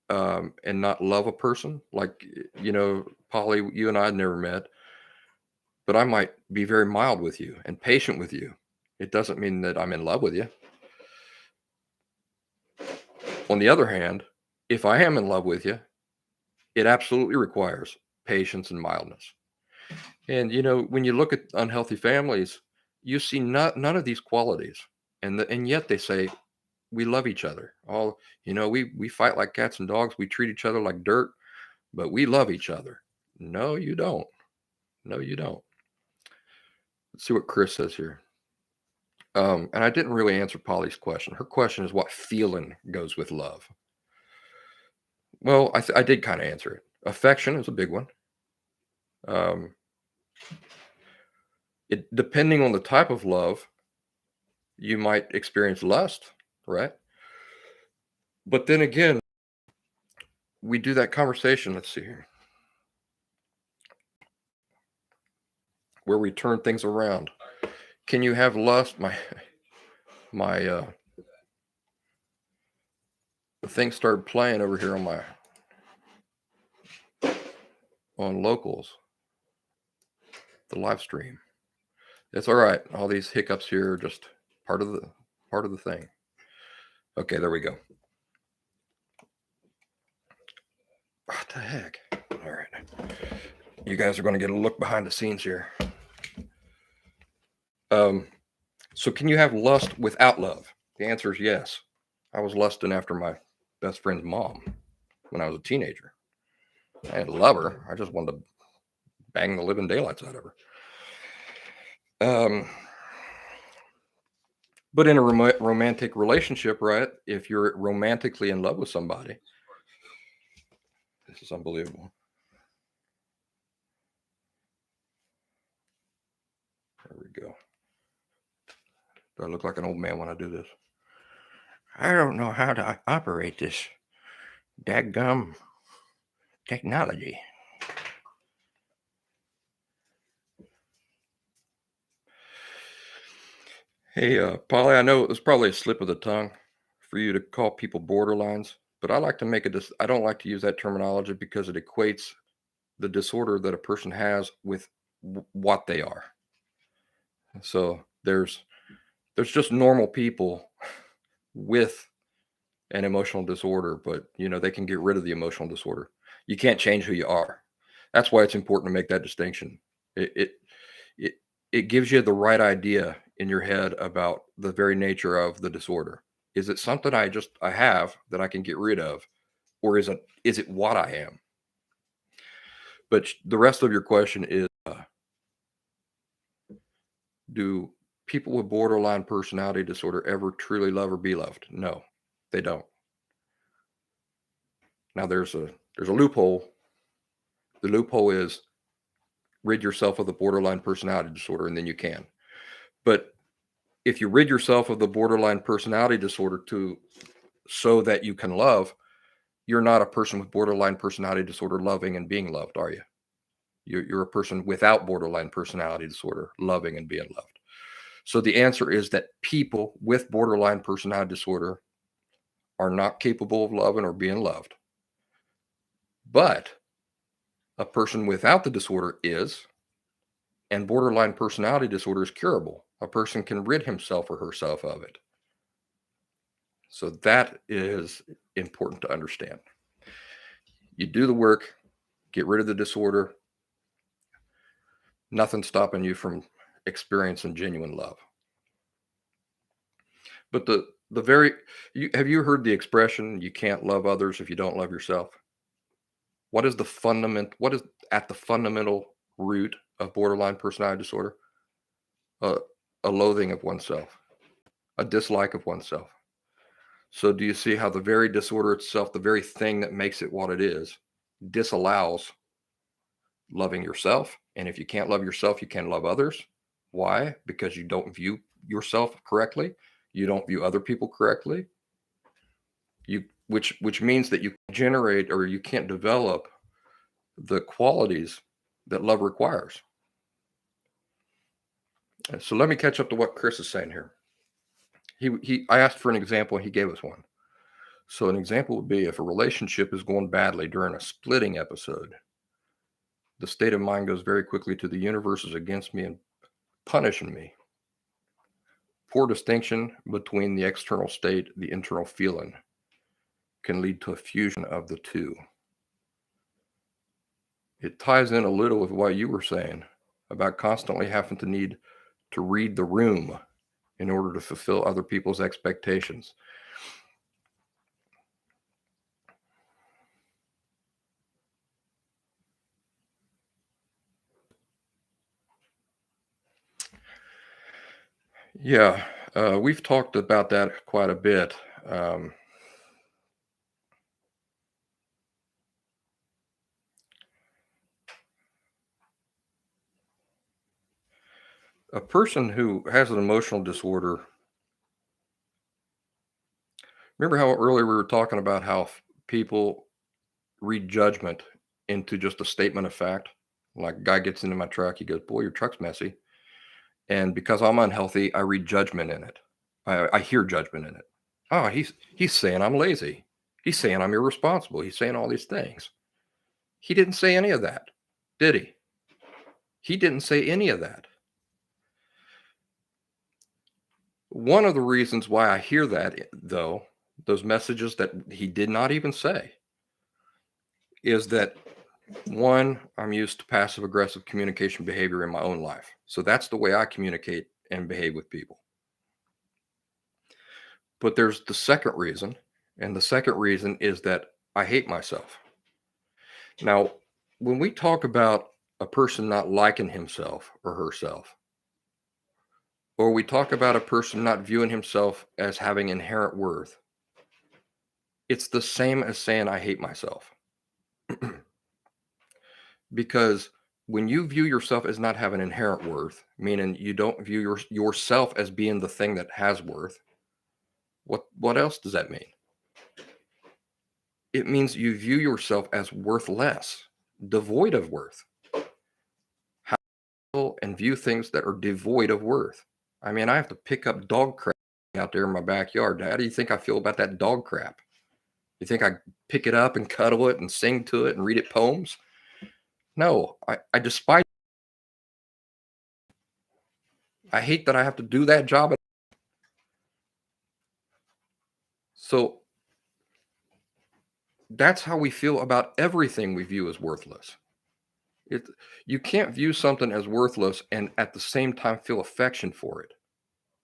and not love a person? Like, Polly, you and I had never met, but I might be very mild with you and patient with you. It doesn't mean that I'm in love with you. On the other hand, if I am in love with you, it absolutely requires patience and mildness. And, when you look at unhealthy families, you see none of these qualities. And yet they say, we love each other. We fight like cats and dogs. We treat each other like dirt, but we love each other. No, you don't. No, you don't. Let's see what Chris says here. And I didn't really answer Polly's question. Her question is, what feeling goes with love? Well, I did kind of answer it. Affection is a big one. Depending on the type of love, you might experience lust, right? But then again, we do that conversation. Let's see here, where we turn things around. Can you have lust? The thing started playing over here on locals, the live stream. It's all right. All these hiccups here are just part of the thing. Okay, there we go. What the heck? All right. You guys are going to get a look behind the scenes here. So can you have lust without love? The answer is yes. I was lusting after my best friend's mom when I was a teenager. I didn't love her. I just wanted to bang the living daylights out of her. But in a romantic relationship, right? If you're romantically in love with somebody, this is unbelievable. There we go. Do I look like an old man when I do this? I don't know how to operate this dadgum technology. Hey, Polly, I know it was probably a slip of the tongue for you to call people borderlines, but I like to I don't like to use that terminology because it equates the disorder that a person has with what they are. So there's just normal people with an emotional disorder, but they can get rid of the emotional disorder. You can't change who you are. That's why it's important to make that distinction. It gives you the right idea in your head about the very nature of the disorder. Is it something I have that I can get rid of, or is it what I am? But the rest of your question is, do people with borderline personality disorder ever truly love or be loved? No, they don't. Now there's a loophole. The loophole is rid yourself of the borderline personality disorder, and then you can. But if you rid yourself of the borderline personality disorder so that you can love, you're not a person with borderline personality disorder loving and being loved, are you? You're a person without borderline personality disorder loving and being loved. So the answer is that people with borderline personality disorder are not capable of loving or being loved. But a person without the disorder is, and borderline personality disorder is curable. A person can rid himself or herself of it. So that is important to understand. You do the work, get rid of the disorder. Nothing's stopping you from experiencing genuine love. But have you heard the expression, you can't love others if you don't love yourself? What is at the fundamental root of borderline personality disorder? A loathing of oneself, a dislike of oneself. So do you see how the very disorder itself, the very thing that makes it what it is, disallows loving yourself? And if you can't love yourself, you can't love others. Why? Because you don't view yourself correctly. You don't view other people correctly. Which means that you generate, or you can't develop, the qualities that love requires. So let me catch up to what Chris is saying here. I asked for an example and he gave us one. So an example would be, if a relationship is going badly during a splitting episode, the state of mind goes very quickly to the universe is against me and punishing me. Poor distinction between the external state, the internal feeling, can lead to a fusion of the two. It ties in a little with what you were saying about constantly having to need to read the room in order to fulfill other people's expectations. Yeah, we've talked about that quite a bit. A person who has an emotional disorder, remember how earlier we were talking about how people read judgment into just a statement of fact? Like, a guy gets into my truck, he goes, "Boy, your truck's messy." And because I'm unhealthy, I read judgment in it. I hear judgment in it. Oh, he's saying I'm lazy. He's saying I'm irresponsible. He's saying all these things. He didn't say any of that, did he? He didn't say any of that. One of the reasons why I hear that, though, those messages that he did not even say, is that one, I'm used to passive aggressive communication behavior in my own life. So that's the way I communicate and behave with people. But there's the second reason, and the second reason is that I hate myself. Now, when we talk about a person not liking himself or herself, or we talk about a person not viewing himself as having inherent worth, it's the same as saying I hate myself. Because when you view yourself as not having inherent worth, meaning you don't view yourself as being the thing that has worth, what else does that mean? It means you view yourself as worthless, devoid of worth. How and view things that are devoid of worth? I mean, I have to pick up dog crap out there in my backyard. How do you think I feel about that dog crap? You think I pick it up and cuddle it and sing to it and read it poems? No, I despise. I hate that I have to do that job. So that's how we feel about everything we view as worthless. It, you can't view something as worthless and at the same time feel affection for it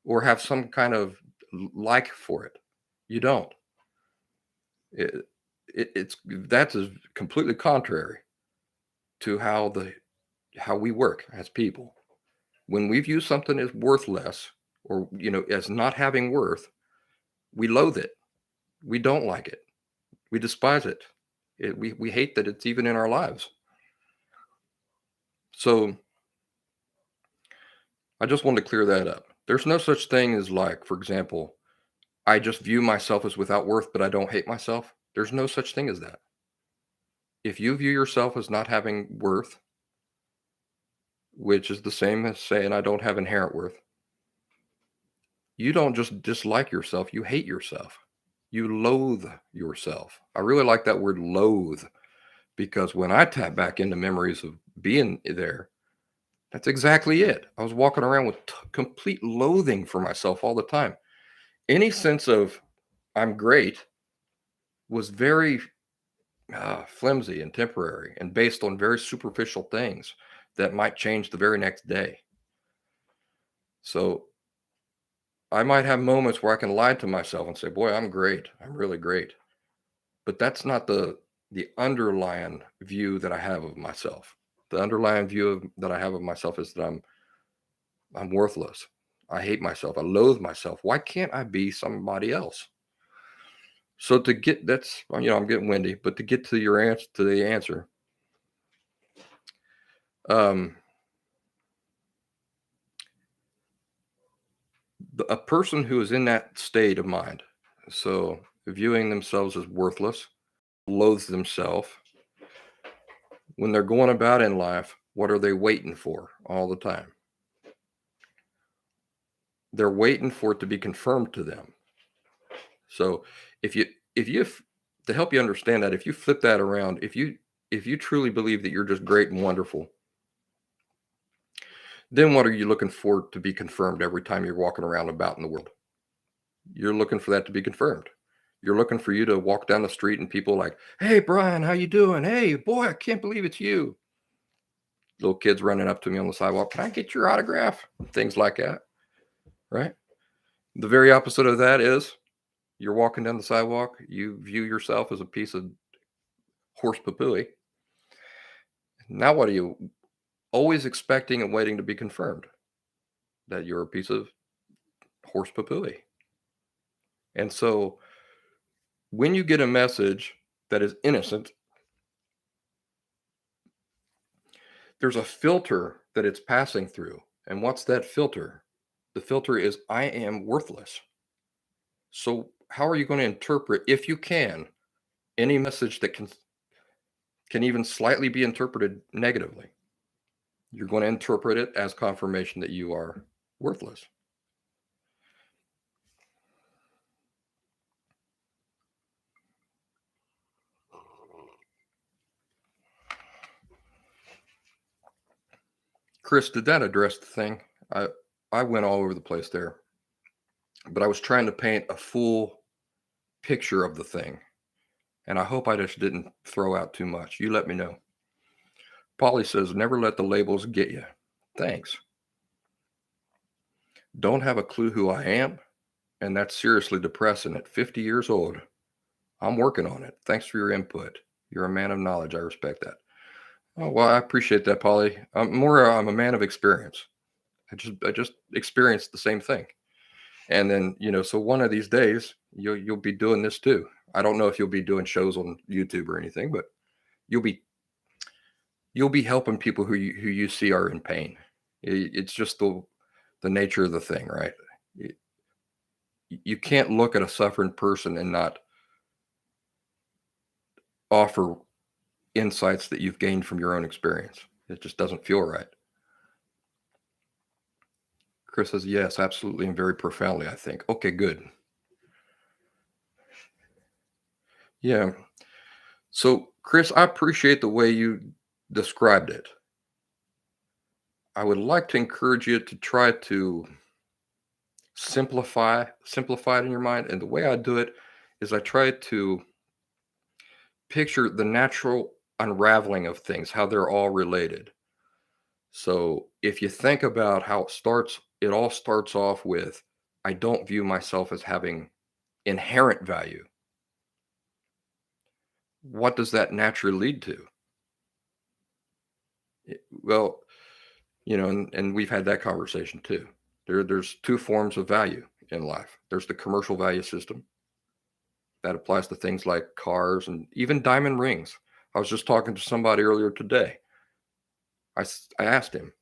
or have some kind of like for it. You don't. It, it's that's completely contrary to how we work as people. When we view something as worthless or as not having worth, we loathe it. We don't like it. We despise it. We hate that it's even in our lives. So I just wanted to clear that up. There's no such thing as, like, for example, I just view myself as without worth, but I don't hate myself. There's no such thing as that. If you view yourself as not having worth, which is the same as saying I don't have inherent worth, you don't just dislike yourself, you hate yourself. You loathe yourself. I really like that word loathe because when I tap back into memories of being there, that's exactly it. I was walking around with complete loathing for myself all the time. Any sense of I'm great was very flimsy and temporary and based on very superficial things that might change the very next day. So I might have moments where I can lie to myself and say, "Boy, I'm great. I'm really great." But that's not the underlying view that I have of myself. The underlying view that I have of myself is that I'm worthless. I hate myself. I loathe myself. Why can't I be somebody else? So to get I'm getting windy, but to get to your answer to the answer, um, a person who is in that state of mind, so viewing themselves as worthless, loathes themselves, when they're going about in life, what are they waiting for all the time? They're waiting for it to be confirmed to them. So if you to help you understand that, if you flip that around, if you truly believe that you're just great and wonderful, Then what are you looking for to be confirmed every time you're walking around about in the world? You're looking for that to be confirmed. You're looking for you to walk down the street and people like, hey, Brian, how you doing? Hey, boy, I can't believe it's you. Little kids running up to me on the sidewalk. Can I get your autograph? Things like that, right? The very opposite of that is you're walking down the sidewalk. You view yourself as a piece of horse papooey. Now what are you always expecting and waiting to be confirmed? That you're a piece of horse papooey. And so when you get a message that is innocent, there's a filter that it's passing through. And what's that filter? The filter is I am worthless. So how are you going to interpret, if you can, any message that can even slightly be interpreted negatively? You're going to interpret it as confirmation that you are worthless. Chris, did that address the thing? I went all over the place there, but I was trying to paint a full picture of the thing, and I hope I just didn't throw out too much. You let me know. Polly says, never let the labels get you. Thanks. Don't have a clue who I am, and that's seriously depressing at 50 years old. I'm working on it. Thanks for your input. You're a man of knowledge. I respect that. Oh, well, I appreciate that, Polly. I'm a man of experience. I just experienced the same thing. And then, so one of these days you'll be doing this too. I don't know if you'll be doing shows on YouTube or anything, but you'll be helping people who you see are in pain. It's just the nature of the thing, right? You can't look at a suffering person and not offer insights that you've gained from your own experience. It just doesn't feel right. Chris says, yes, absolutely, and very profoundly, I think. Okay, good. Yeah. So, Chris, I appreciate the way you described it. I would like to encourage you to try to simplify it in your mind. And the way I do it is I try to picture the natural unraveling of things, how they're all related. So if you think about how it all starts off with, I don't view myself as having inherent value. What does that naturally lead to? Well, and we've had that conversation too. There's two forms of value in life. There's the commercial value system that applies to things like cars and even diamond rings. I was just talking to somebody earlier today. I asked him,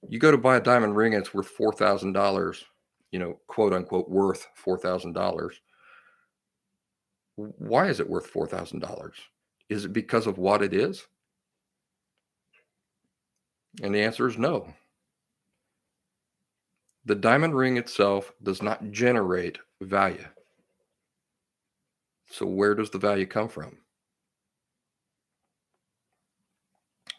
you go to buy a diamond ring and it's worth $4,000, quote unquote, worth $4,000. Why is it worth $4,000? Is it because of what it is? And the answer is no. The diamond ring itself does not generate value. So where does the value come from?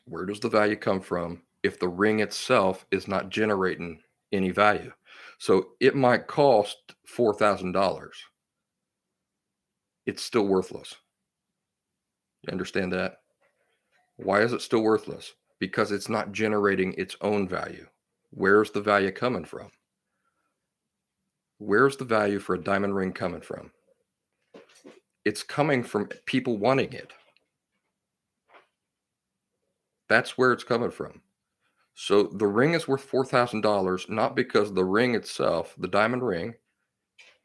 Where does the value come from if the ring itself is not generating any value? So it might cost $4,000. It's still worthless. You understand that? Why is it still worthless? Because it's not generating its own value. Where's the value coming from? Where's the value for a diamond ring coming from? It's coming from people wanting it. That's where it's coming from. So the ring is worth $4,000, not because the ring itself, the diamond ring,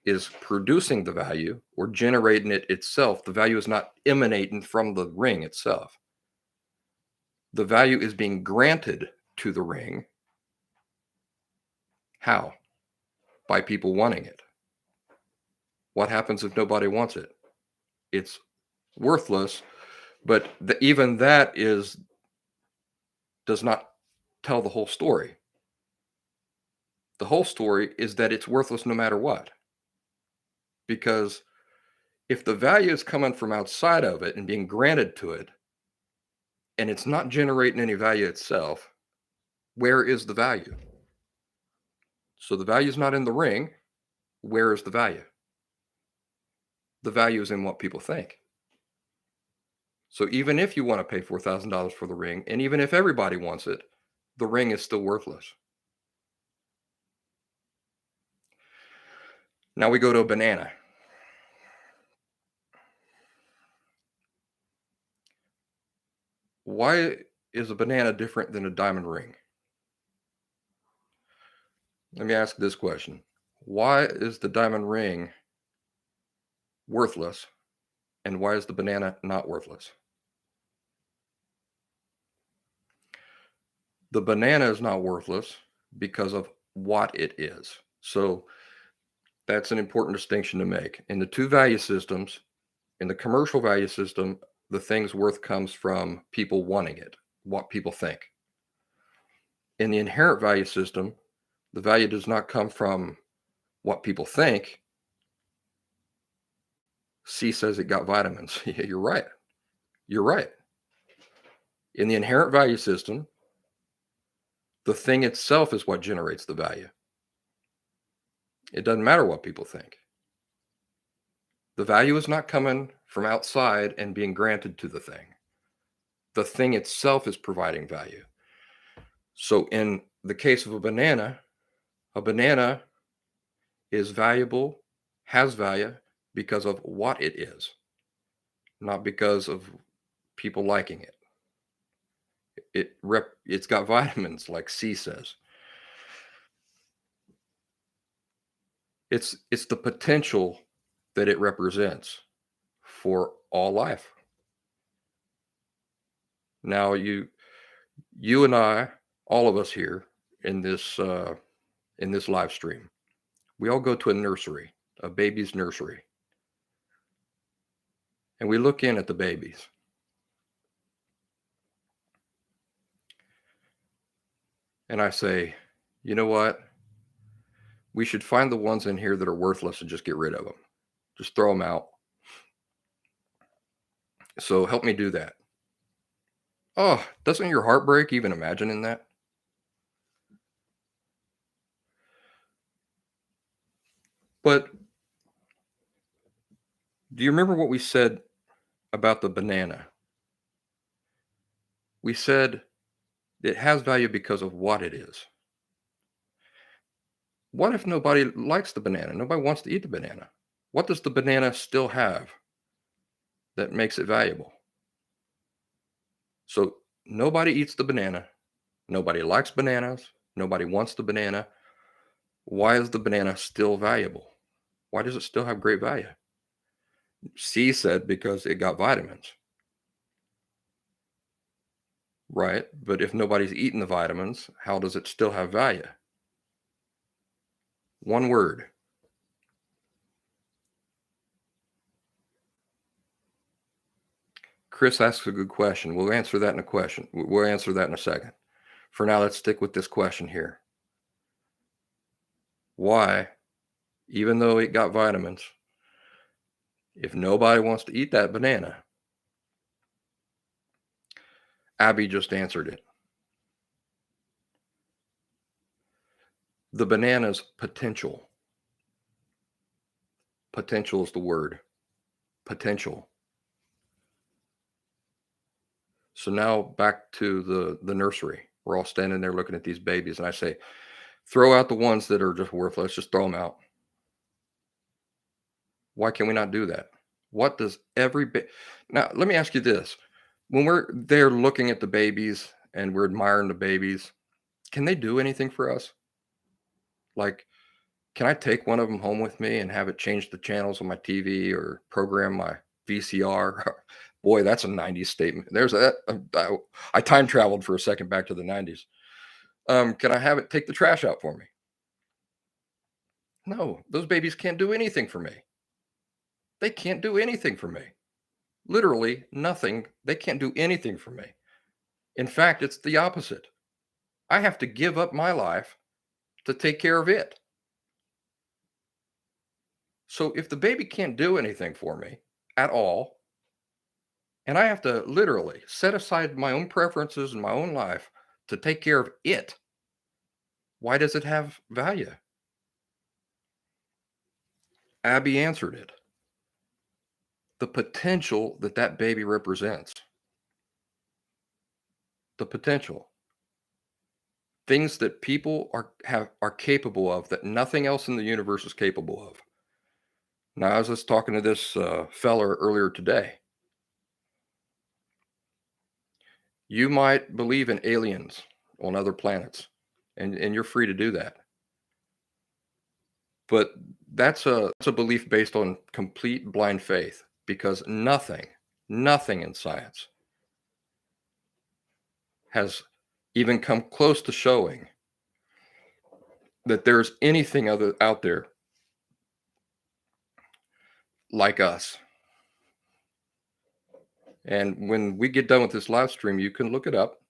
is producing the value or generating it itself. The value is not emanating from the ring itself. The value is being granted to the ring. How? By people wanting it. What happens if nobody wants it? It's worthless, but even that does not tell the whole story. The whole story is that it's worthless no matter what. Because if the value is coming from outside of it and being granted to it, and it's not generating any value itself, Where is the value? So the value is not in the ring. Where is the value? The value is in what people think. So even if you want to pay $4,000 for the ring, and even if everybody wants it, the ring is still worthless. Now we go to a banana. Why is a banana different than a diamond ring? Let me ask this question. Why is the diamond ring worthless, and why is the banana not worthless? The banana is not worthless because of what it is. So that's an important distinction to make. In the two value systems, in the commercial value system, the thing's worth comes from people wanting it, what people think. In the inherent value system, the value does not come from what people think. C says it got vitamins. Yeah, you're right. You're right. In the inherent value system, the thing itself is what generates the value. It doesn't matter what people think. The value is not coming from outside and being granted to the thing. The thing itself is providing value. So in the case of a banana is valuable, has value because of what it is, not because of people liking it. It's got vitamins, like C says. It's the potential that it represents for all life. Now you and I, all of us here in this live stream, we all go to a nursery, a baby's nursery, and we look in at the babies. And I say, you know what? We should find the ones in here that are worthless and just get rid of them. Just throw them out. So help me do that. Oh, doesn't your heart break even imagining that? But do you remember what we said about the banana? We said it has value because of what it is. What if nobody likes the banana? Nobody wants to eat the banana. What does the banana still have that makes it valuable? So nobody eats the banana. Nobody likes bananas. Nobody wants the banana. Why is the banana still valuable? Why does it still have great value? C said because it got vitamins. Right? But if nobody's eating the vitamins, how does it still have value? One word. Chris asks a good question. We'll answer that in a question. We'll answer that in a second. For now, let's stick with this question here. Why, even though it got vitamins, if nobody wants to eat that banana? Abby just answered it. The banana's potential. Potential is the word. Potential. So now back to the nursery. We're all standing there looking at these babies, and I say, throw out the ones that are just worthless. Just throw them out. Why can we not do that? What does now, let me ask you this. When we're there looking at the babies and we're admiring the babies, can they do anything for us? Like, can I take one of them home with me and have it change the channels on my TV or program my VCR? Boy, that's a 90s statement. There's that. I time traveled for a second back to the 90s. Can I have it take the trash out for me? No, those babies can't do anything for me. They can't do anything for me. Literally nothing. They can't do anything for me. In fact, it's the opposite. I have to give up my life to take care of it. So if the baby can't do anything for me at all, and I have to literally set aside my own preferences and my own life to take care of it, Why does it have value? Abby answered it. The potential that that baby represents. The potential. Things that people are capable of that nothing else in the universe is capable of. Now, I was just talking to this fella earlier today. You might believe in aliens on other planets, and you're free to do that. But that's a belief based on complete blind faith, because nothing in science has even come close to showing that there's anything other out there like us. And when we get done with this live stream, you can look it up,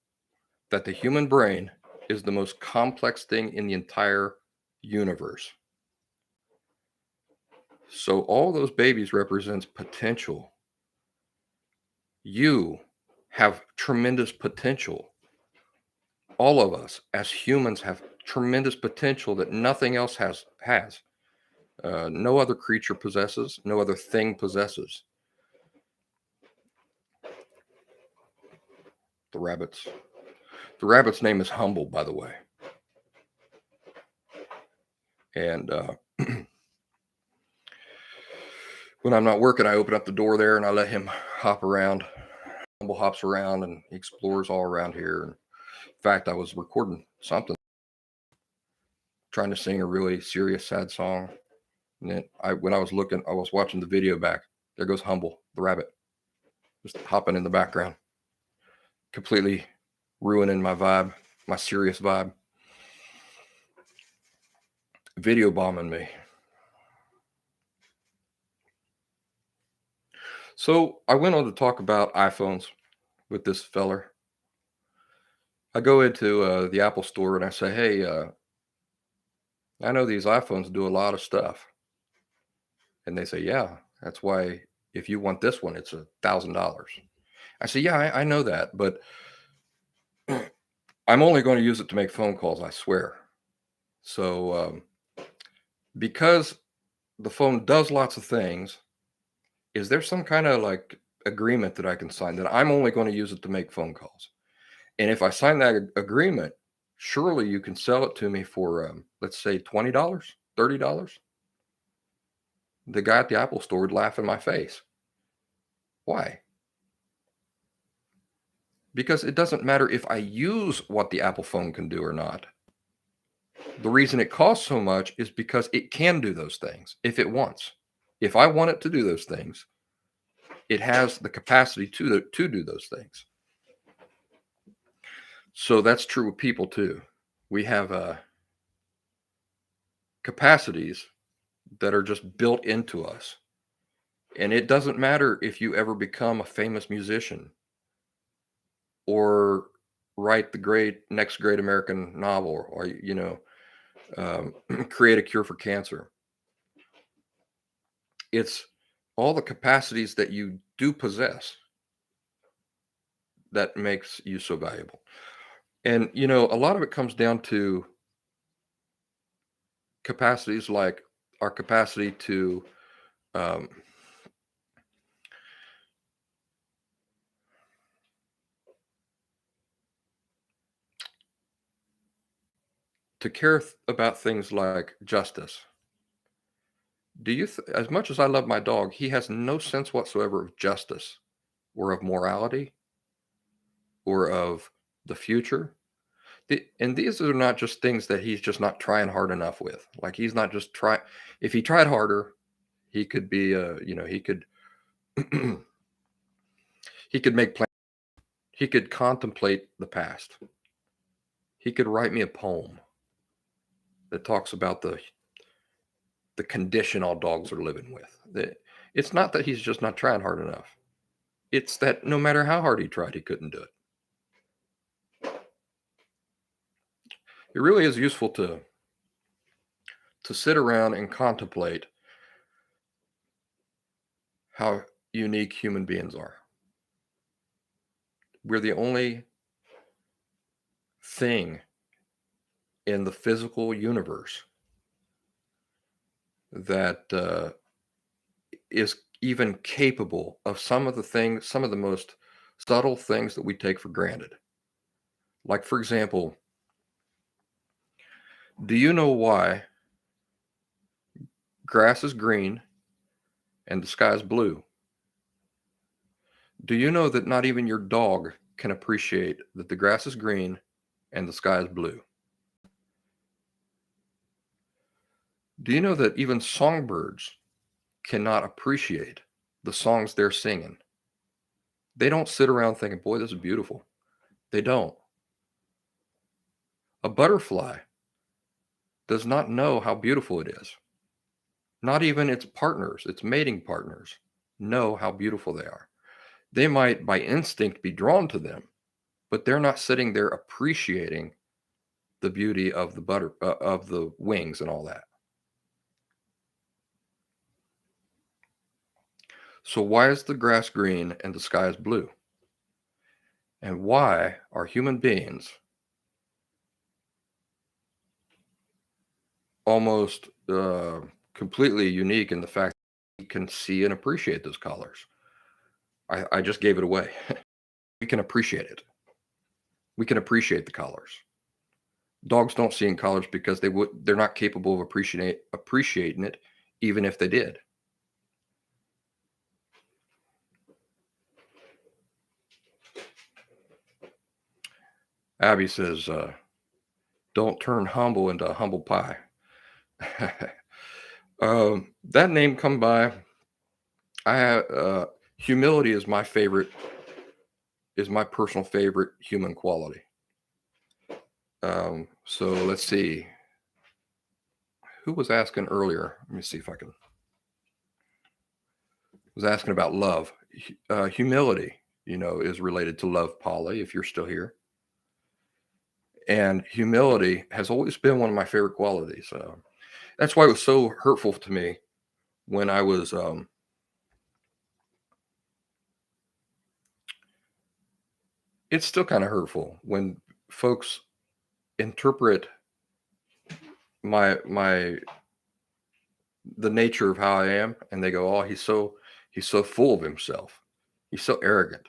that the human brain is the most complex thing in the entire universe. So all those babies represents potential. You have tremendous potential. All of us as humans have tremendous potential that nothing else has. No other creature possesses, no other thing possesses. The rabbit's name is Humble, by the way. And when I'm not working, I open up the door there and I let him hop around. Humble hops around and he explores all around here. And in fact, I was recording something, trying to sing a really serious, sad song. And then when I was watching the video back. There goes Humble, the rabbit, just hopping in the background, completely ruining my vibe, my serious vibe, video bombing me. So I went on to talk about iPhones with this feller. I go into the Apple store and I say, hey, I know these iPhones do a lot of stuff. And they say, yeah, that's why if you want this one, it's $1,000. I say, yeah, I know that, but I'm only going to use it to make phone calls, I swear. So because the phone does lots of things, is there some kind of like agreement that I can sign that I'm only going to use it to make phone calls? And if I sign that agreement, surely you can sell it to me for, let's say, $20, $30. The guy at the Apple store would laugh in my face. Why? Because it doesn't matter if I use what the Apple phone can do or not. The reason it costs so much is because it can do those things if it wants. If I want it to do those things, it has the capacity to do those things. So that's true with people too. We have capacities that are just built into us. And it doesn't matter if you ever become a famous musician or write the next great American novel, or create a cure for cancer. It's all the capacities that you do possess that makes you so valuable. And a lot of it comes down to capacities like our capacity um, to care about things like justice. As much as I love my dog, he has no sense whatsoever of justice or of morality or of the future. And these are not just things that he's just not trying hard enough with. Like he's not just try. If he tried harder, he could be, he could, he could make plans. He could contemplate the past. He could write me a poem that talks about the condition all dogs are living with. It's not that he's just not trying hard enough. It's that no matter how hard he tried, he couldn't do it. It really is useful to sit around and contemplate how unique human beings are. We're the only thing in the physical universe that is even capable of some of the most subtle things that we take for granted. Like, for example, do you know why grass is green and the sky is blue? Do you know that not even your dog can appreciate that the grass is green and the sky is blue? Do you know that even songbirds cannot appreciate the songs they're singing? They don't sit around thinking, boy, this is beautiful. They don't. A butterfly does not know how beautiful it is. Not even its partners, its mating partners, know how beautiful they are. They might, by instinct, be drawn to them, but they're not sitting there appreciating the beauty of of the wings and all that. So why is the grass green and the sky is blue? And why are human beings almost completely unique in the fact that we can see and appreciate those colors? I just gave it away. We can appreciate it. We can appreciate the colors. Dogs don't see in colors because they're not capable of appreciating it, even if they did. Abby says, don't turn humble into humble pie. That name come by. I have humility is my personal favorite human quality. So let's see. Who was asking earlier? Let me see if I can. Was asking about love. Humility, is related to love, Polly, if you're still here. And humility has always been one of my favorite qualities. That's why it was so hurtful to me when I was it's still kind of hurtful when folks interpret the nature of how I am, and they go, "Oh, he's so full of himself. He's so arrogant."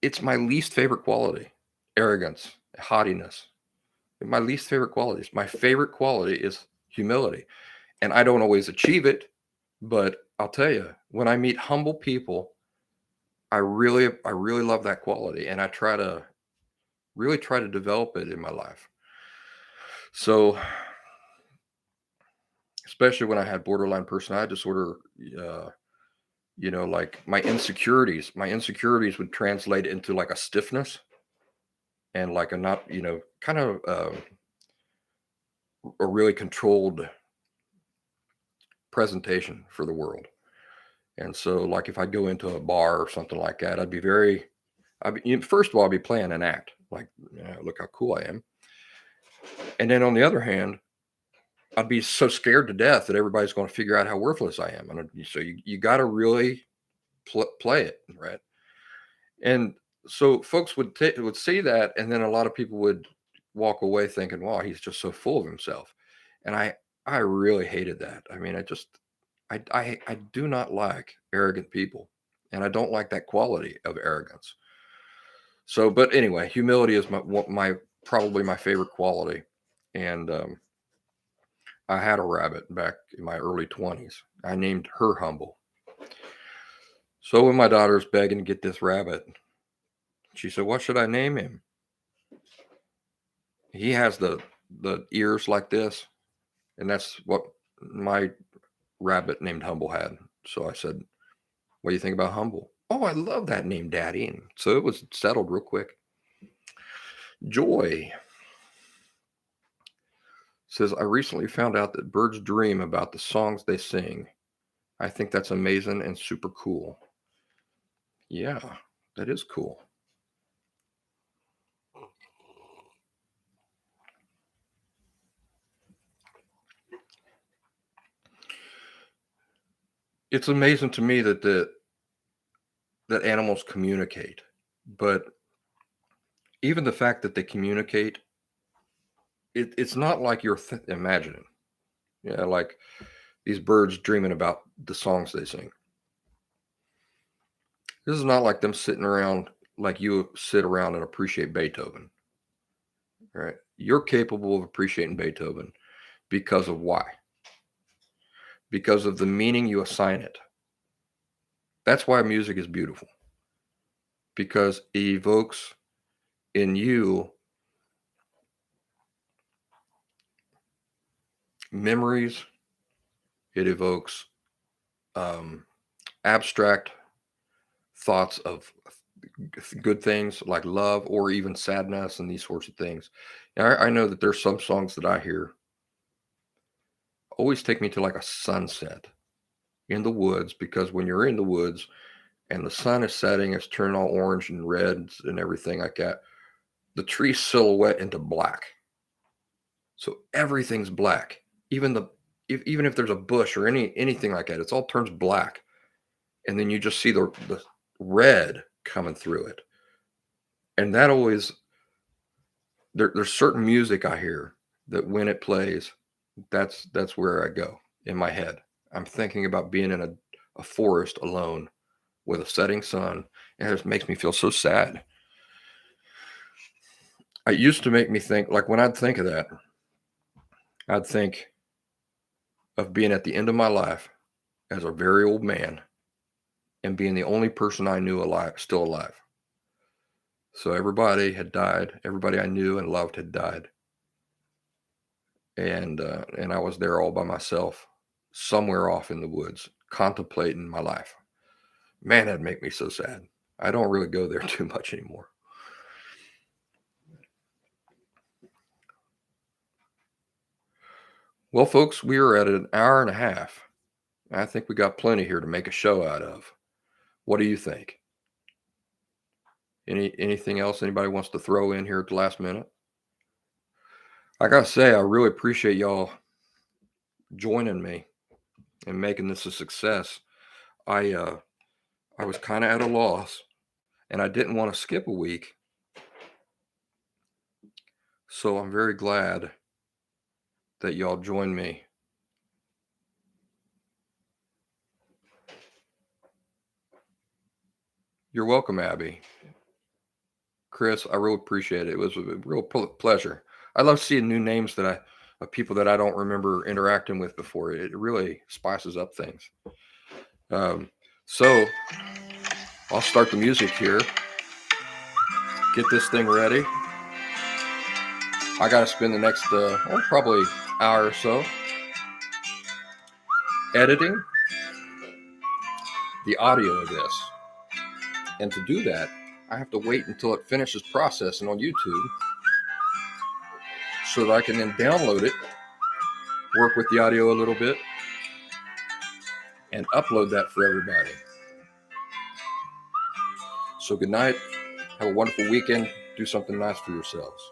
It's my least favorite quality. Arrogance, haughtiness. My least favorite qualities. My favorite quality is humility. And I don't always achieve it, but I'll tell you, when I meet humble people, I really love that quality, and I really try to develop it in my life. So, especially when I had borderline personality disorder, like my insecurities would translate into like a stiffness and like a not, kind of a really controlled presentation for the world. And so, like, if I go into a bar or something like that, first of all, I'd be playing an act, like, look how cool I am. And then on the other hand, I'd be so scared to death that everybody's going to figure out how worthless I am. And so you got to really play it, right? And so folks would see that, and then a lot of people would walk away thinking, "Wow, he's just so full of himself." And I really hated that. I mean, I do not like arrogant people, and I don't like that quality of arrogance. So, but anyway, humility is my probably my favorite quality. And I had a rabbit back in my early 20s. I named her Humble. So when my daughter's begging to get this rabbit, she said, "What should I name him?" He has the ears like this, and that's what my rabbit named Humble had. So I said, "What do you think about Humble?" "Oh, I love that name, Daddy." And so it was settled real quick. Joy says, "I recently found out that birds dream about the songs they sing. I think that's amazing and super cool." Yeah, that is cool. It's amazing to me that animals communicate, but even the fact that they communicate it's not like you're imagining. Yeah, like these birds dreaming about the songs they sing. This is not like them sitting around like you sit around and appreciate Beethoven. Right? You're capable of appreciating Beethoven because of why? Because of the meaning you assign it. That's why music is beautiful. Because it evokes in you memories. It evokes abstract thoughts of good things like love or even sadness and these sorts of things. I know that there's some songs that I hear always take me to like a sunset in the woods, because when you're in the woods and the sun is setting, it's turning all orange and red and everything like that, the tree silhouette into black. So everything's black. Even if there's a bush or anything like that, it's all turns black. And then you just see the red coming through it. And that always, there's certain music I hear that when it plays, that's where I go in my head. I'm thinking about being in a forest alone with a setting sun, and it just makes me feel so sad. It used to make me think, like when I'd think of that, I'd think of being at the end of my life as a very old man and being the only person I knew alive, still alive. So everybody had died. Everybody I knew and loved had died. And I was there all by myself, somewhere off in the woods, contemplating my life. Man, that'd make me so sad. I don't really go there too much anymore. Well, folks, we are at an hour and a half. I think we got plenty here to make a show out of. What do you think? Anything else anybody wants to throw in here at the last minute? I gotta say, I really appreciate y'all joining me and making this a success. I was kind of at a loss, and I didn't want to skip a week. So I'm very glad that y'all joined me. You're welcome, Abby. Chris, I really appreciate it. It was a real pleasure. I love seeing new names of people that I don't remember interacting with before. It really spices up things. So I'll start the music here. Get this thing ready. I got to spend the next probably hour or so editing the audio of this. And to do that, I have to wait until it finishes processing on YouTube so that I can then download it, work with the audio a little bit, and upload that for everybody. So good night. Have a wonderful weekend. Do something nice for yourselves.